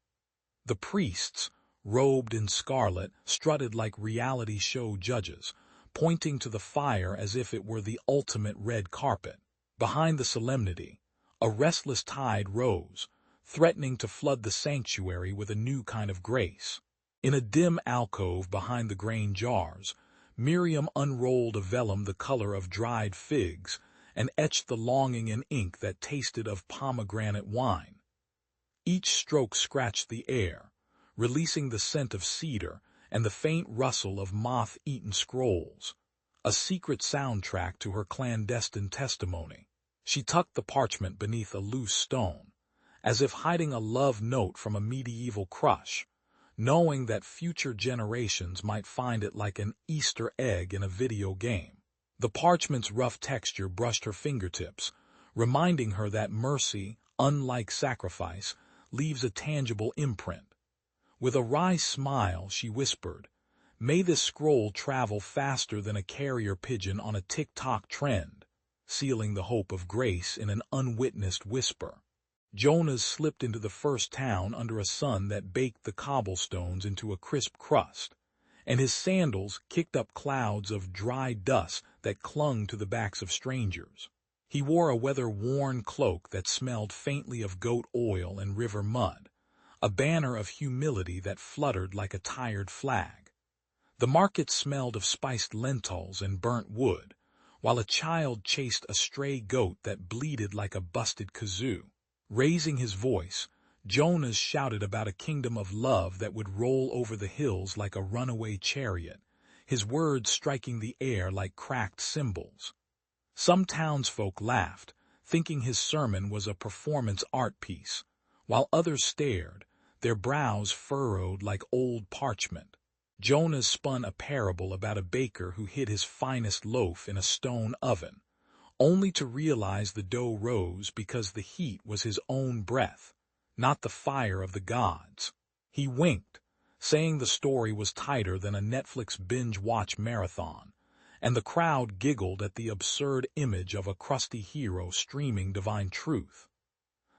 The priests, robed in scarlet, strutted like reality show judges, pointing to the fire as if it were the ultimate red carpet. Behind the solemnity, a restless tide rose, threatening to flood the sanctuary with a new kind of grace. In a dim alcove behind the grain jars, Miriam unrolled a vellum the color of dried figs and etched the longing in ink that tasted of pomegranate wine. Each stroke scratched the air, releasing the scent of cedar and the faint rustle of moth-eaten scrolls, a secret soundtrack to her clandestine testimony. She tucked the parchment beneath a loose stone, as if hiding a love note from a medieval crush, knowing that future generations might find it like an Easter egg in a video game. The parchment's rough texture brushed her fingertips, reminding her that mercy, unlike sacrifice, leaves a tangible imprint. With a wry smile, she whispered, "May this scroll travel faster than a carrier pigeon on a TikTok trend," sealing the hope of grace in an unwitnessed whisper. Jonas slipped into the first town under a sun that baked the cobblestones into a crisp crust, and his sandals kicked up clouds of dry dust that clung to the backs of strangers. He wore a weather-worn cloak that smelled faintly of goat oil and river mud, a banner of humility that fluttered like a tired flag. The market smelled of spiced lentils and burnt wood, while a child chased a stray goat that bleated like a busted kazoo. Raising his voice, Jonas shouted about a kingdom of love that would roll over the hills like a runaway chariot, his words striking the air like cracked cymbals. Some townsfolk laughed, thinking his sermon was a performance art piece, while others stared, their brows furrowed like old parchment. Jonas spun a parable about a baker who hid his finest loaf in a stone oven, only to realize the dough rose because the heat was his own breath, not the fire of the gods. He winked, saying the story was tighter than a Netflix binge-watch marathon, and the crowd giggled at the absurd image of a crusty hero streaming divine truth.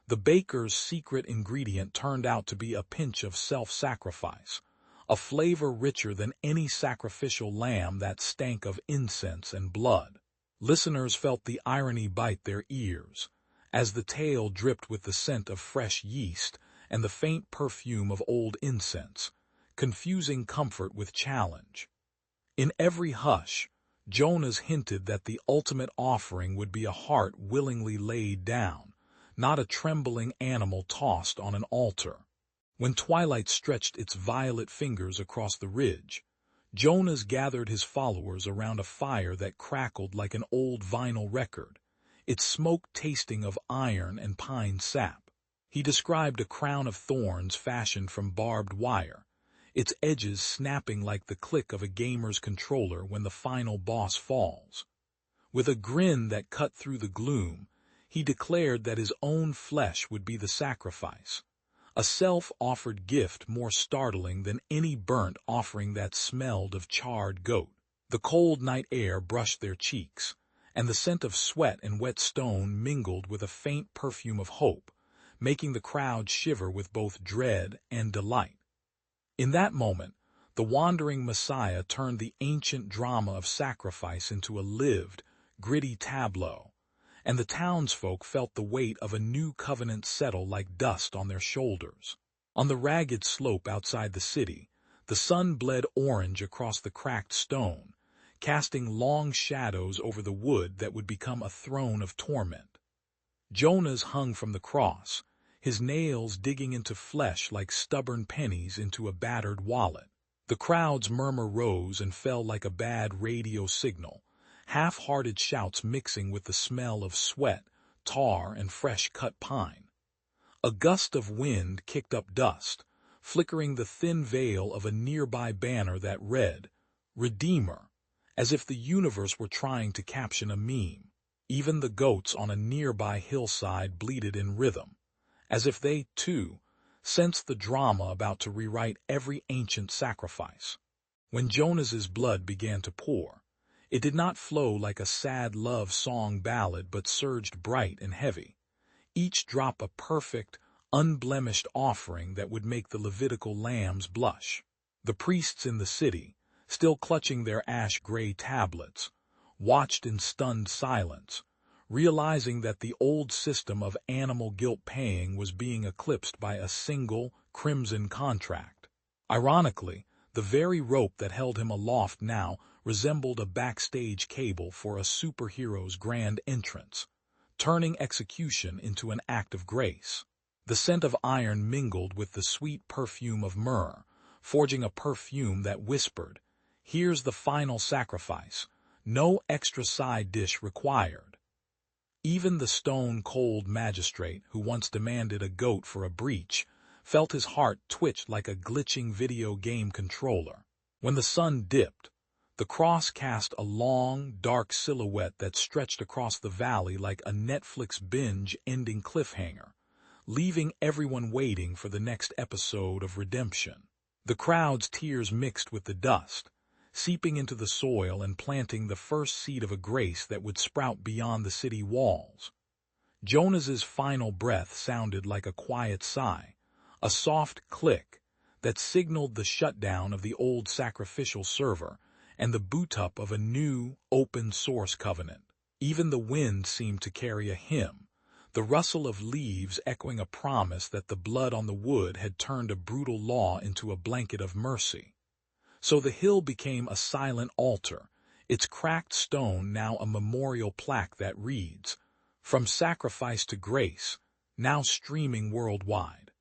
The baker's secret ingredient turned out to be a pinch of self-sacrifice, a flavor richer than any sacrificial lamb that stank of incense and blood. Listeners felt the irony bite their ears, as the tale dripped with the scent of fresh yeast and the faint perfume of old incense, confusing comfort with challenge. In every hush, Jonas hinted that the ultimate offering would be a heart willingly laid down, not a trembling animal tossed on an altar. When twilight stretched its violet fingers across the ridge, Jonas gathered his followers around a fire that crackled like an old vinyl record, its smoke tasting of iron and pine sap. He described a crown of thorns fashioned from barbed wire, its edges snapping like the click of a gamer's controller when the final boss falls. With a grin that cut through the gloom, he declared that his own flesh would be the sacrifice, a self-offered gift more startling than any burnt offering that smelled of charred goat. The cold night air brushed their cheeks, and the scent of sweat and wet stone mingled with a faint perfume of hope, making the crowd shiver with both dread and delight. In that moment, the wandering Messiah turned the ancient drama of sacrifice into a lived, gritty tableau, and the townsfolk felt the weight of a new covenant settle like dust on their shoulders. On the ragged slope outside the city, the sun bled orange across the cracked stone, casting long shadows over the wood that would become a throne of torment. Jonas hung from the cross, his nails digging into flesh like stubborn pennies into a battered wallet. The crowd's murmur rose and fell like a bad radio signal, half-hearted shouts mixing with the smell of sweat, tar, and fresh-cut pine. A gust of wind kicked up dust, flickering the thin veil of a nearby banner that read, "Redeemer," as if the universe were trying to caption a meme. Even the goats on a nearby hillside bleated in rhythm, as if they, too, sensed the drama about to rewrite every ancient sacrifice. When Jonas's blood began to pour, it did not flow like a sad love song ballad but surged bright and heavy, each drop a perfect, unblemished offering that would make the Levitical lambs blush. The priests in the city, still clutching their ash-gray tablets, watched in stunned silence, realizing that the old system of animal guilt paying was being eclipsed by a single, crimson contract. Ironically, the very rope that held him aloft now resembled a backstage cable for a superhero's grand entrance, turning execution into an act of grace. The scent of iron mingled with the sweet perfume of myrrh, forging a perfume that whispered, "Here's the final sacrifice, no extra side dish required." Even the stone-cold magistrate who once demanded a goat for a breach felt his heart twitch like a glitching video game controller. When the sun dipped, the cross cast a long, dark silhouette that stretched across the valley like a Netflix binge-ending cliffhanger, leaving everyone waiting for the next episode of redemption. The crowd's tears mixed with the dust, seeping into the soil and planting the first seed of a grace that would sprout beyond the city walls. Jonas's final breath sounded like a quiet sigh, a soft click that signaled the shutdown of the old sacrificial server and the boot-up of a new, open-source covenant. Even the wind seemed to carry a hymn, the rustle of leaves echoing a promise that the blood on the wood had turned a brutal law into a blanket of mercy. So the hill became a silent altar, its cracked stone now a memorial plaque that reads, "From sacrifice to grace, now streaming worldwide."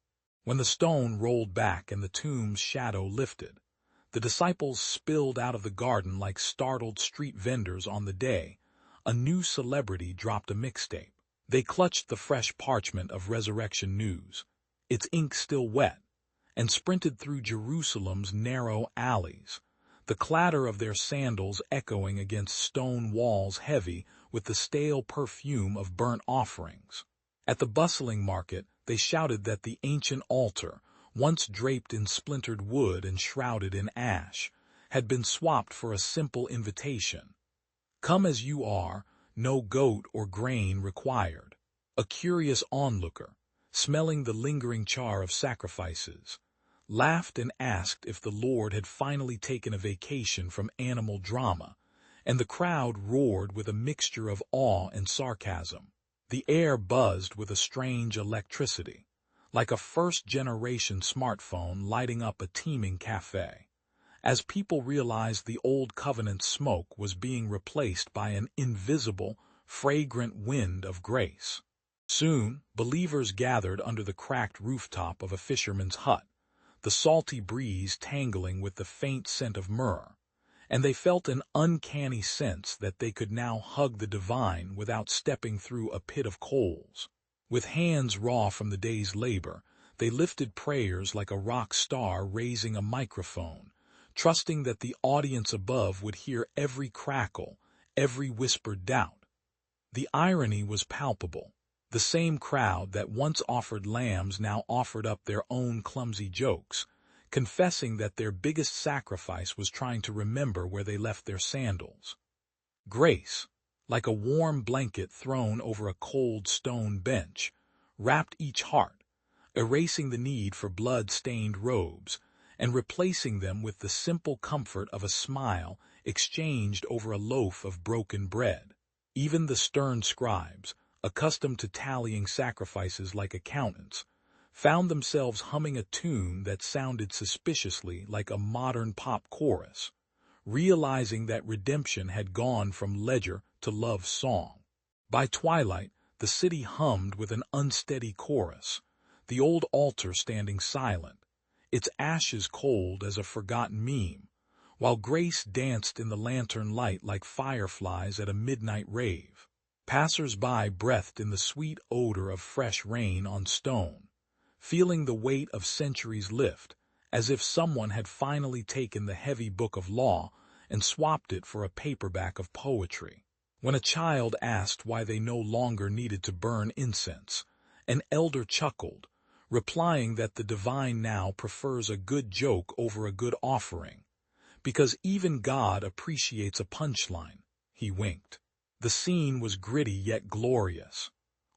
When the stone rolled back and the tomb's shadow lifted, the disciples spilled out of the garden like startled street vendors on the day a new celebrity dropped a mixtape. They clutched the fresh parchment of resurrection news, its ink still wet, and sprinted through Jerusalem's narrow alleys, the clatter of their sandals echoing against stone walls heavy with the stale perfume of burnt offerings. At the bustling market, they shouted that the ancient altar, once draped in splintered wood and shrouded in ash, had been swapped for a simple invitation. "Come as you are, no goat or grain required." A curious onlooker, smelling the lingering char of sacrifices, laughed and asked if the Lord had finally taken a vacation from animal drama, and the crowd roared with a mixture of awe and sarcasm. The air buzzed with a strange electricity, like a first-generation smartphone lighting up a teeming cafe, as people realized the old covenant smoke was being replaced by an invisible, fragrant wind of grace. Soon, believers gathered under the cracked rooftop of a fisherman's hut, the salty breeze tangling with the faint scent of myrrh, and they felt an uncanny sense that they could now hug the divine without stepping through a pit of coals. With hands raw from the day's labor, they lifted prayers like a rock star raising a microphone, trusting that the audience above would hear every crackle, every whispered doubt. The irony was palpable. The same crowd that once offered lambs now offered up their own clumsy jokes, confessing that their biggest sacrifice was trying to remember where they left their sandals. Grace, like a warm blanket thrown over a cold stone bench, wrapped each heart, erasing the need for blood-stained robes and replacing them with the simple comfort of a smile exchanged over a loaf of broken bread. Even the stern scribes, accustomed to tallying sacrifices like accountants, found themselves humming a tune that sounded suspiciously like a modern pop chorus, realizing that redemption had gone from ledger to love song. By twilight, the city hummed with an unsteady chorus, the old altar standing silent, its ashes cold as a forgotten meme, while grace danced in the lantern light like fireflies at a midnight rave. Passers-by breathed in the sweet odor of fresh rain on stone, feeling the weight of centuries lift, as if someone had finally taken the heavy book of law and swapped it for a paperback of poetry. When a child asked why they no longer needed to burn incense, an elder chuckled, replying that the divine now prefers a good joke over a good offering, because even God appreciates a punchline. He winked. The scene was gritty yet glorious.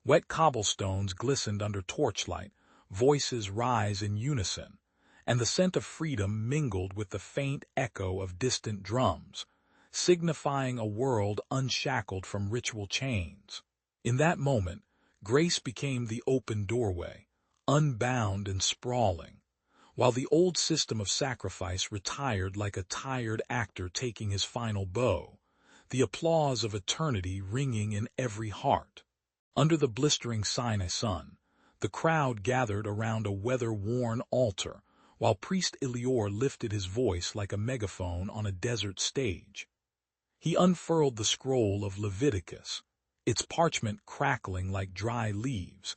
Wet cobblestones glistened under torchlight, voices rise in unison, and the scent of freedom mingled with the faint echo of distant drums, signifying a world unshackled from ritual chains. In that moment, grace became the open doorway, unbound and sprawling, while the old system of sacrifice retired like a tired actor taking his final bow, the applause of eternity ringing in every heart. Under the blistering Sinai sun, the crowd gathered around a weather-worn altar, while Priest Elior lifted his voice like a megaphone on a desert stage. He unfurled the scroll of Leviticus, its parchment crackling like dry leaves,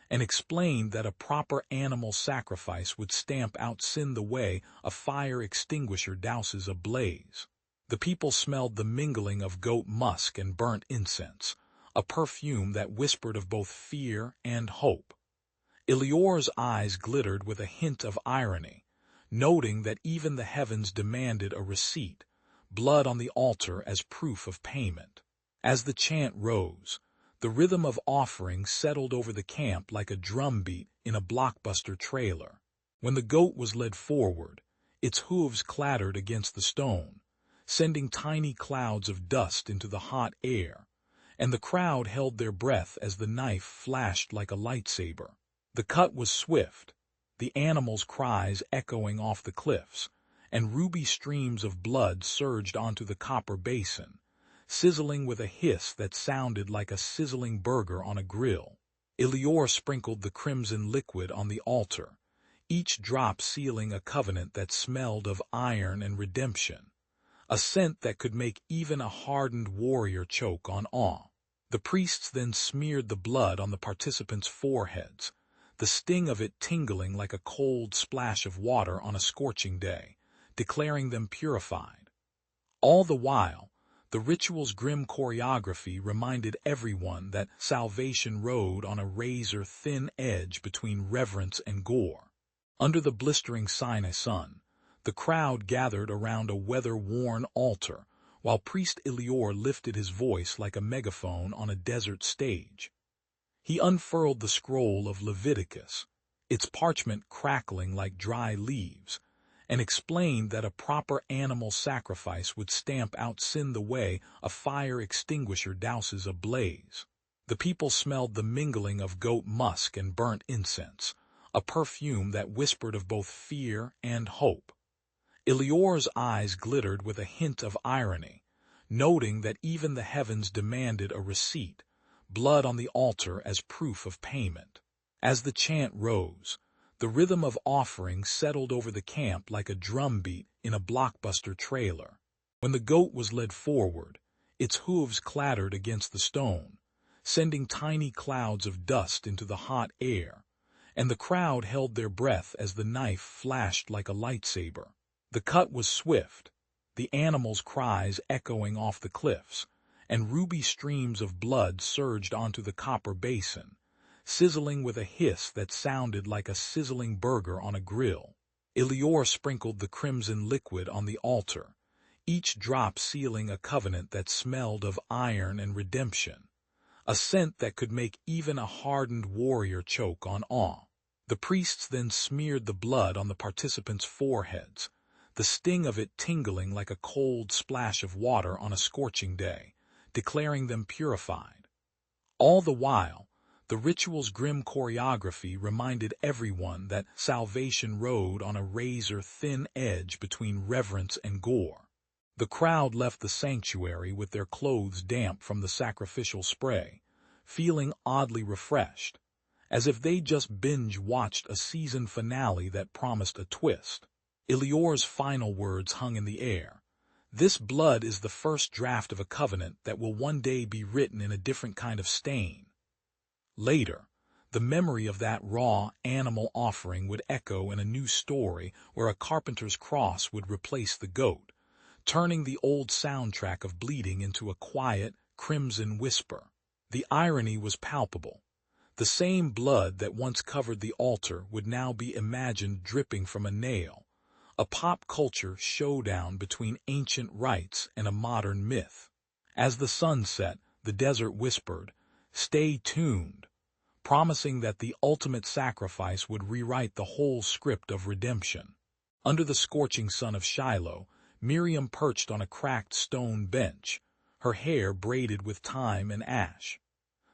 and explained that a proper animal sacrifice would stamp out sin the way a fire extinguisher douses a blaze. The people smelled the mingling of goat musk and burnt incense, a perfume that whispered of both fear and hope. Elior's eyes glittered with a hint of irony, noting that even the heavens demanded a receipt, blood on the altar as proof of payment. As the chant rose, the rhythm of offering settled over the camp like a drumbeat in a blockbuster trailer. When the goat was led forward, its hooves clattered against the stone, sending tiny clouds of dust into the hot air, and the crowd held their breath as the knife flashed like a lightsaber. The cut was swift, the animal's cries echoing off the cliffs, and ruby streams of blood surged onto the copper basin, sizzling with a hiss that sounded like a sizzling burger on a grill. Elior sprinkled the crimson liquid on the altar, each drop sealing a covenant that smelled of iron and redemption, a scent that could make even a hardened warrior choke on awe. The priests then smeared the blood on the participants' foreheads, the sting of it tingling like a cold splash of water on a scorching day, declaring them purified. All the while, the ritual's grim choreography reminded everyone that salvation rode on a razor-thin edge between reverence and gore. Under the blistering Sinai sun, the crowd gathered around a weather-worn altar, while Priest Elior lifted his voice like a megaphone on a desert stage. He unfurled the scroll of Leviticus, its parchment crackling like dry leaves, and explained that a proper animal sacrifice would stamp out sin the way a fire extinguisher douses a blaze. The people smelled the mingling of goat musk and burnt incense, a perfume that whispered of both fear and hope. Elior's eyes glittered with a hint of irony, noting that even the heavens demanded a receipt, blood on the altar as proof of payment. As the chant rose, the rhythm of offering settled over the camp like a drumbeat in a blockbuster trailer. When the goat was led forward, its hooves clattered against the stone, sending tiny clouds of dust into the hot air, and the crowd held their breath as the knife flashed like a lightsaber. The cut was swift, the animal's cries echoing off the cliffs, and ruby streams of blood surged onto the copper basin, sizzling with a hiss that sounded like a sizzling burger on a grill. Elior sprinkled the crimson liquid on the altar, each drop sealing a covenant that smelled of iron and redemption, a scent that could make even a hardened warrior choke on awe. The priests then smeared the blood on the participants' foreheads, the sting of it tingling like a cold splash of water on a scorching day, declaring them purified. All the while, the ritual's grim choreography reminded everyone that salvation rode on a razor-thin edge between reverence and gore. The crowd left the sanctuary with their clothes damp from the sacrificial spray, feeling oddly refreshed, as if they just binge-watched a season finale that promised a twist. Elior's final words hung in the air. This blood is the first draft of a covenant that will one day be written in a different kind of stain. Later, the memory of that raw animal offering would echo in a new story where a carpenter's cross would replace the goat, turning the old soundtrack of bleeding into a quiet, crimson whisper. The irony was palpable. The same blood that once covered the altar would now be imagined dripping from a nail, a pop culture showdown between ancient rites and a modern myth. As the sun set, the desert whispered, "Stay tuned," promising that the ultimate sacrifice would rewrite the whole script of redemption. Under the scorching sun of Shiloh, Miriam perched on a cracked stone bench, her hair braided with thyme and ash.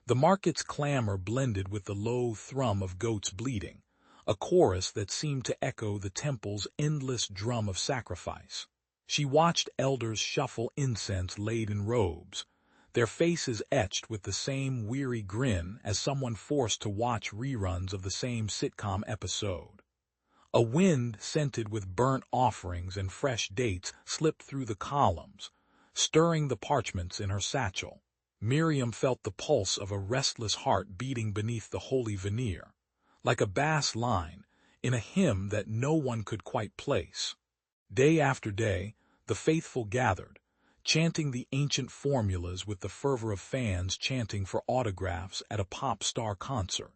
The market's clamor blended with the low thrum of goats bleating, a chorus that seemed to echo the temple's endless drum of sacrifice. She watched elders shuffle incense-laden robes, their faces etched with the same weary grin as someone forced to watch reruns of the same sitcom episode. A wind scented with burnt offerings and fresh dates slipped through the columns, stirring the parchments in her satchel. Miriam felt the pulse of a restless heart beating beneath the holy veneer, like a bass line in a hymn that no one could quite place. Day after day, the faithful gathered, chanting the ancient formulas with the fervor of fans chanting for autographs at a pop star concert.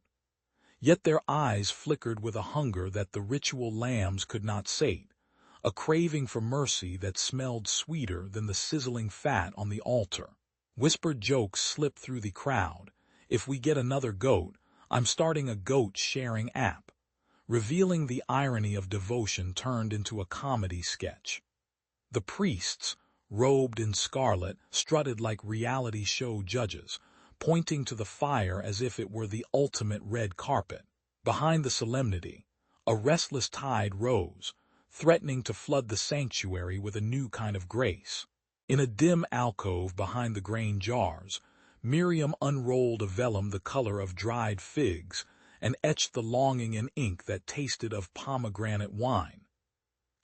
Yet their eyes flickered with a hunger that the ritual lambs could not sate, a craving for mercy that smelled sweeter than the sizzling fat on the altar. Whispered jokes slipped through the crowd. If we get another goat, I'm starting a goat-sharing app, revealing the irony of devotion turned into a comedy sketch. The priests, robed in scarlet, strutted like reality show judges, pointing to the fire as if it were the ultimate red carpet. Behind the solemnity, a restless tide rose, threatening to flood the sanctuary with a new kind of grace. In a dim alcove behind the grain jars, Miriam unrolled a vellum the color of dried figs and etched the longing in ink that tasted of pomegranate wine.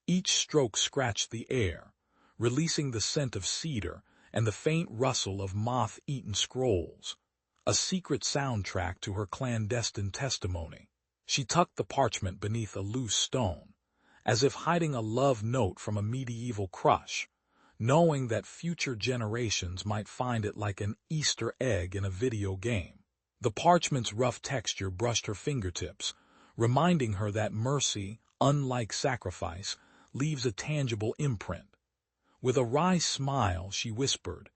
Each stroke scratched the air, releasing the scent of cedar and the faint rustle of moth-eaten scrolls, a secret soundtrack to her clandestine testimony. She tucked the parchment beneath a loose stone, as if hiding a love note from a medieval crush, knowing that future generations might find it like an Easter egg in a video game. The parchment's rough texture brushed her fingertips, reminding her that mercy, unlike sacrifice, leaves a tangible imprint. With a wry smile, she whispered,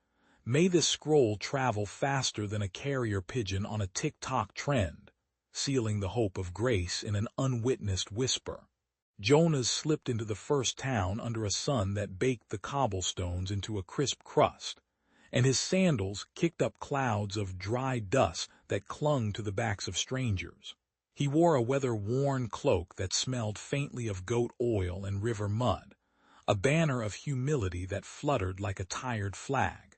"May this scroll travel faster than a carrier pigeon on a TikTok trend," sealing the hope of grace in an unwitnessed whisper. Jonas slipped into the first town under a sun that baked the cobblestones into a crisp crust, and his sandals kicked up clouds of dry dust that clung to the backs of strangers. He wore a weather-worn cloak that smelled faintly of goat oil and river mud, a banner of humility that fluttered like a tired flag.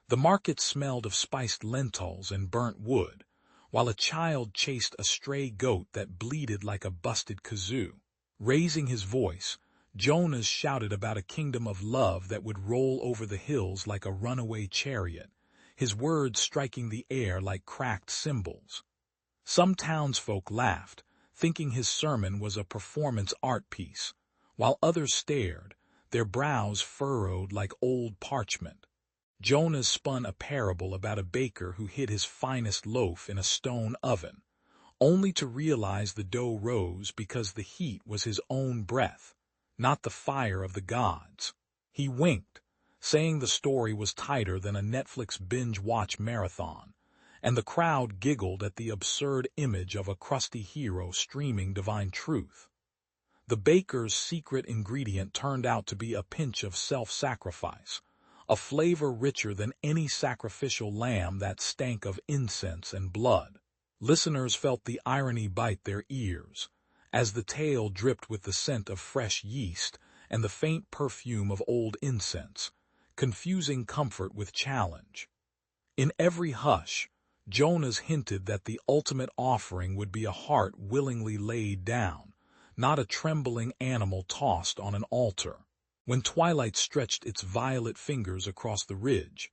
The market smelled of spiced lentils and burnt wood, while a child chased a stray goat that bleated like a busted kazoo. Raising his voice, Jonas shouted about a kingdom of love that would roll over the hills like a runaway chariot, his words striking the air like cracked cymbals. Some townsfolk laughed, thinking his sermon was a performance art piece, while others stared, their brows furrowed like old parchment. Jonas spun a parable about a baker who hid his finest loaf in a stone oven, only to realize the dough rose because the heat was his own breath, not the fire of the gods. He winked, saying the story was tighter than a Netflix binge-watch marathon, and the crowd giggled at the absurd image of a crusty hero streaming divine truth. The baker's secret ingredient turned out to be a pinch of self-sacrifice, a flavor richer than any sacrificial lamb that stank of incense and blood. Listeners felt the irony bite their ears, as the tale dripped with the scent of fresh yeast and the faint perfume of old incense, confusing comfort with challenge. In every hush, Jonas hinted that the ultimate offering would be a heart willingly laid down, not a trembling animal tossed on an altar. When twilight stretched its violet fingers across the ridge,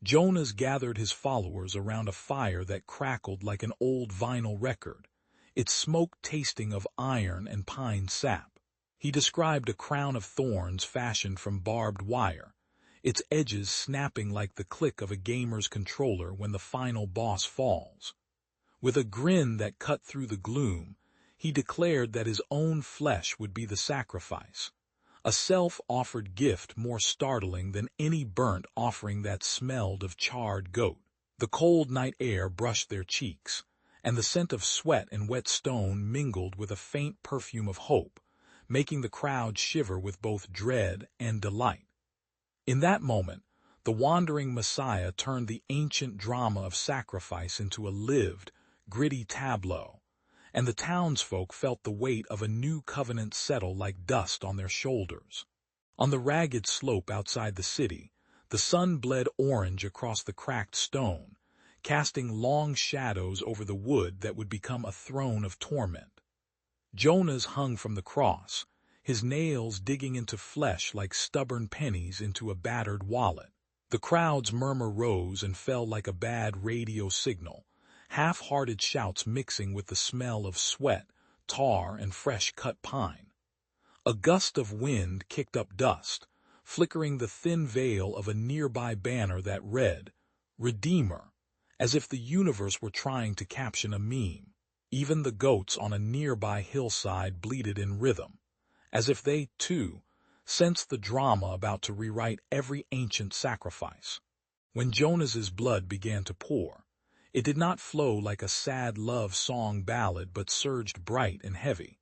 Jonas gathered his followers around a fire that crackled like an old vinyl record, its smoke tasting of iron and pine sap. He described a crown of thorns fashioned from barbed wire, its edges snapping like the click of a gamer's controller when the final boss falls. With a grin that cut through the gloom, he declared that his own flesh would be the sacrifice, a self-offered gift more startling than any burnt offering that smelled of charred goat. The cold night air brushed their cheeks, and the scent of sweat and wet stone mingled with a faint perfume of hope, making the crowd shiver with both dread and delight. In that moment, the wandering Messiah turned the ancient drama of sacrifice into a lived, gritty tableau, and the townsfolk felt the weight of a new covenant settle like dust on their shoulders. On the ragged slope outside the city, the sun bled orange across the cracked stone, casting long shadows over the wood that would become a throne of torment. Jonas hung from the cross, his nails digging into flesh like stubborn pennies into a battered wallet. The crowd's murmur rose and fell like a bad radio signal, half-hearted shouts mixing with the smell of sweat, tar, and fresh-cut pine. A gust of wind kicked up dust, flickering the thin veil of a nearby banner that read, "Redeemer," as if the universe were trying to caption a meme. Even the goats on a nearby hillside bleated in rhythm, as if they, too, sensed the drama about to rewrite every ancient sacrifice. When Jonas's blood began to pour, it did not flow like a sad love song ballad but surged bright and heavy,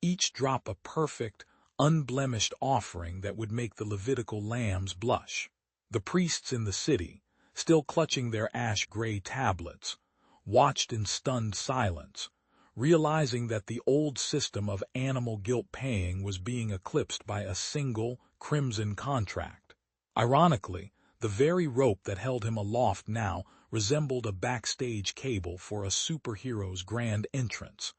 each drop a perfect, unblemished offering that would make the Levitical lambs blush. The priests in the city, still clutching their ash-gray tablets, watched in stunned silence, realizing that the old system of animal guilt paying was being eclipsed by a single, crimson contract. Ironically, the very rope that held him aloft now resembled a backstage cable for a superhero's grand entrance,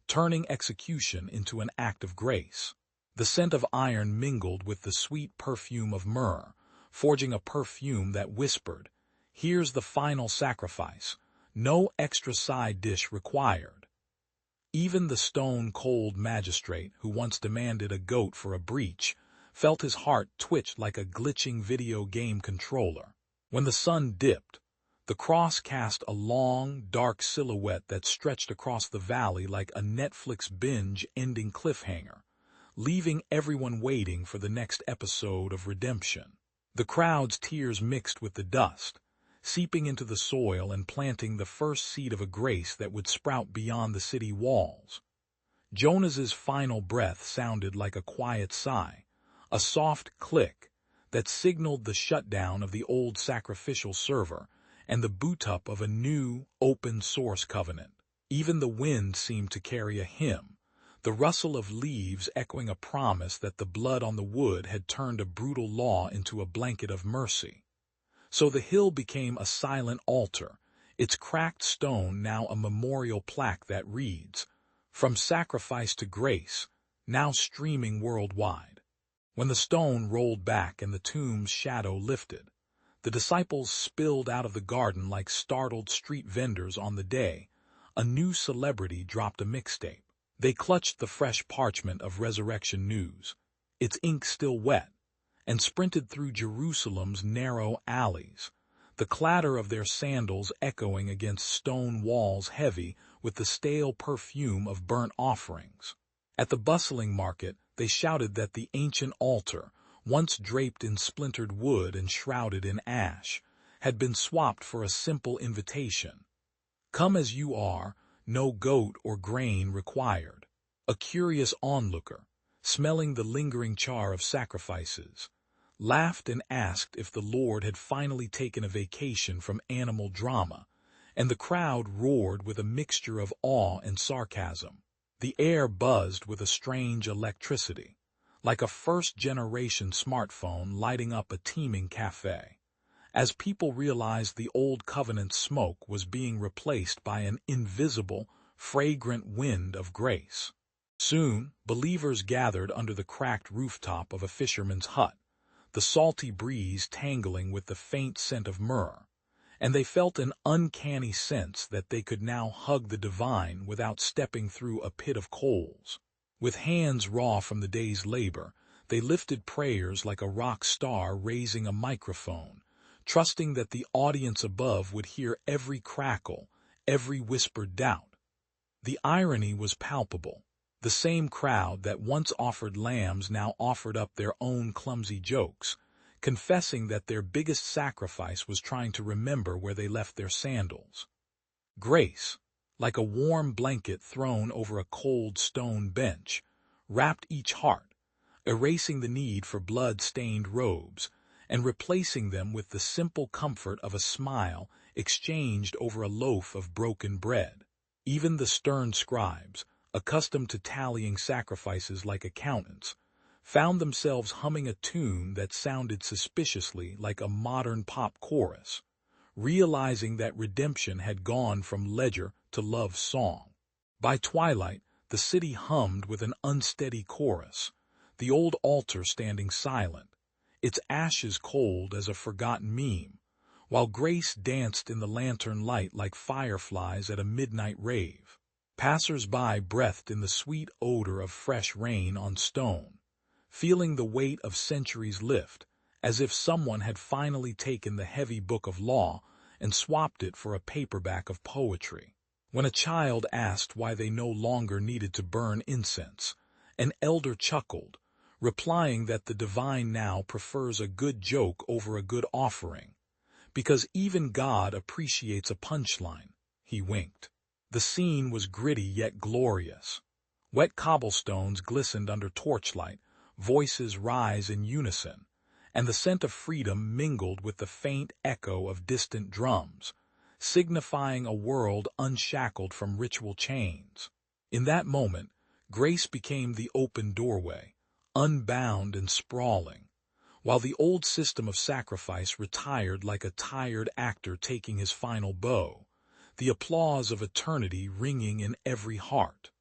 turning execution into an act of grace. The scent of iron mingled with the sweet perfume of myrrh, forging a perfume that whispered, "Here's the final sacrifice, no extra side dish required." Even the stone-cold magistrate who once demanded a goat for a breach felt his heart twitch like a glitching video game controller. When the sun dipped, the cross cast a long, dark silhouette that stretched across the valley like a Netflix binge-ending cliffhanger, leaving everyone waiting for the next episode of redemption. The crowd's tears mixed with the dust, seeping into the soil and planting the first seed of a grace that would sprout beyond the city walls. Jonas's final breath sounded like a quiet sigh, a soft click that signaled the shutdown of the old sacrificial server and the boot-up of a new, open-source covenant. Even the wind seemed to carry a hymn, the rustle of leaves echoing a promise that the blood on the wood had turned a brutal law into a blanket of mercy. So the hill became a silent altar, its cracked stone now a memorial plaque that reads, "From sacrifice to grace, now streaming worldwide." When the stone rolled back and the tomb's shadow lifted, the disciples spilled out of the garden like startled street vendors on the day a new celebrity dropped a mixtape. They clutched the fresh parchment of resurrection news, its ink still wet, and sprinted through Jerusalem's narrow alleys, the clatter of their sandals echoing against stone walls heavy with the stale perfume of burnt offerings. At the bustling market, they shouted that the ancient altar, once draped in splintered wood and shrouded in ash, had been swapped for a simple invitation. "Come as you are, no goat or grain required." A curious onlooker, smelling the lingering char of sacrifices, laughed and asked if the Lord had finally taken a vacation from animal drama, and the crowd roared with a mixture of awe and sarcasm. The air buzzed with a strange electricity, like a first-generation smartphone lighting up a teeming cafe, as people realized the old covenant smoke was being replaced by an invisible, fragrant wind of grace. Soon, believers gathered under the cracked rooftop of a fisherman's hut, the salty breeze tangling with the faint scent of myrrh, and they felt an uncanny sense that they could now hug the divine without stepping through a pit of coals. With hands raw from the day's labor, they lifted prayers like a rock star raising a microphone, trusting that the audience above would hear every crackle, every whispered doubt. The irony was palpable. The same crowd that once offered lambs now offered up their own clumsy jokes, confessing that their biggest sacrifice was trying to remember where they left their sandals. Grace, like a warm blanket thrown over a cold stone bench, wrapped each heart, erasing the need for blood-stained robes, and replacing them with the simple comfort of a smile exchanged over a loaf of broken bread. Even the stern scribes, accustomed to tallying sacrifices like accountants, found themselves humming a tune that sounded suspiciously like a modern pop chorus, realizing that redemption had gone from ledger to love song. By twilight, the city hummed with an unsteady chorus, the old altar standing silent, its ashes cold as a forgotten meme, while Grace danced in the lantern light like fireflies at a midnight rave. Passers-by breathed in the sweet odor of fresh rain on stone, feeling the weight of centuries lift, as if someone had finally taken the heavy book of law and swapped it for a paperback of poetry. When a child asked why they no longer needed to burn incense, an elder chuckled, replying that the divine now prefers a good joke over a good offering, because even God appreciates a punchline. He winked. The scene was gritty yet glorious. Wet cobblestones glistened under torchlight, voices rise in unison, and the scent of freedom mingled with the faint echo of distant drums, signifying a world unshackled from ritual chains. In that moment, Grace became the open doorway, unbound and sprawling, while the old system of sacrifice retired like a tired actor taking his final bow, the applause of eternity ringing in every heart.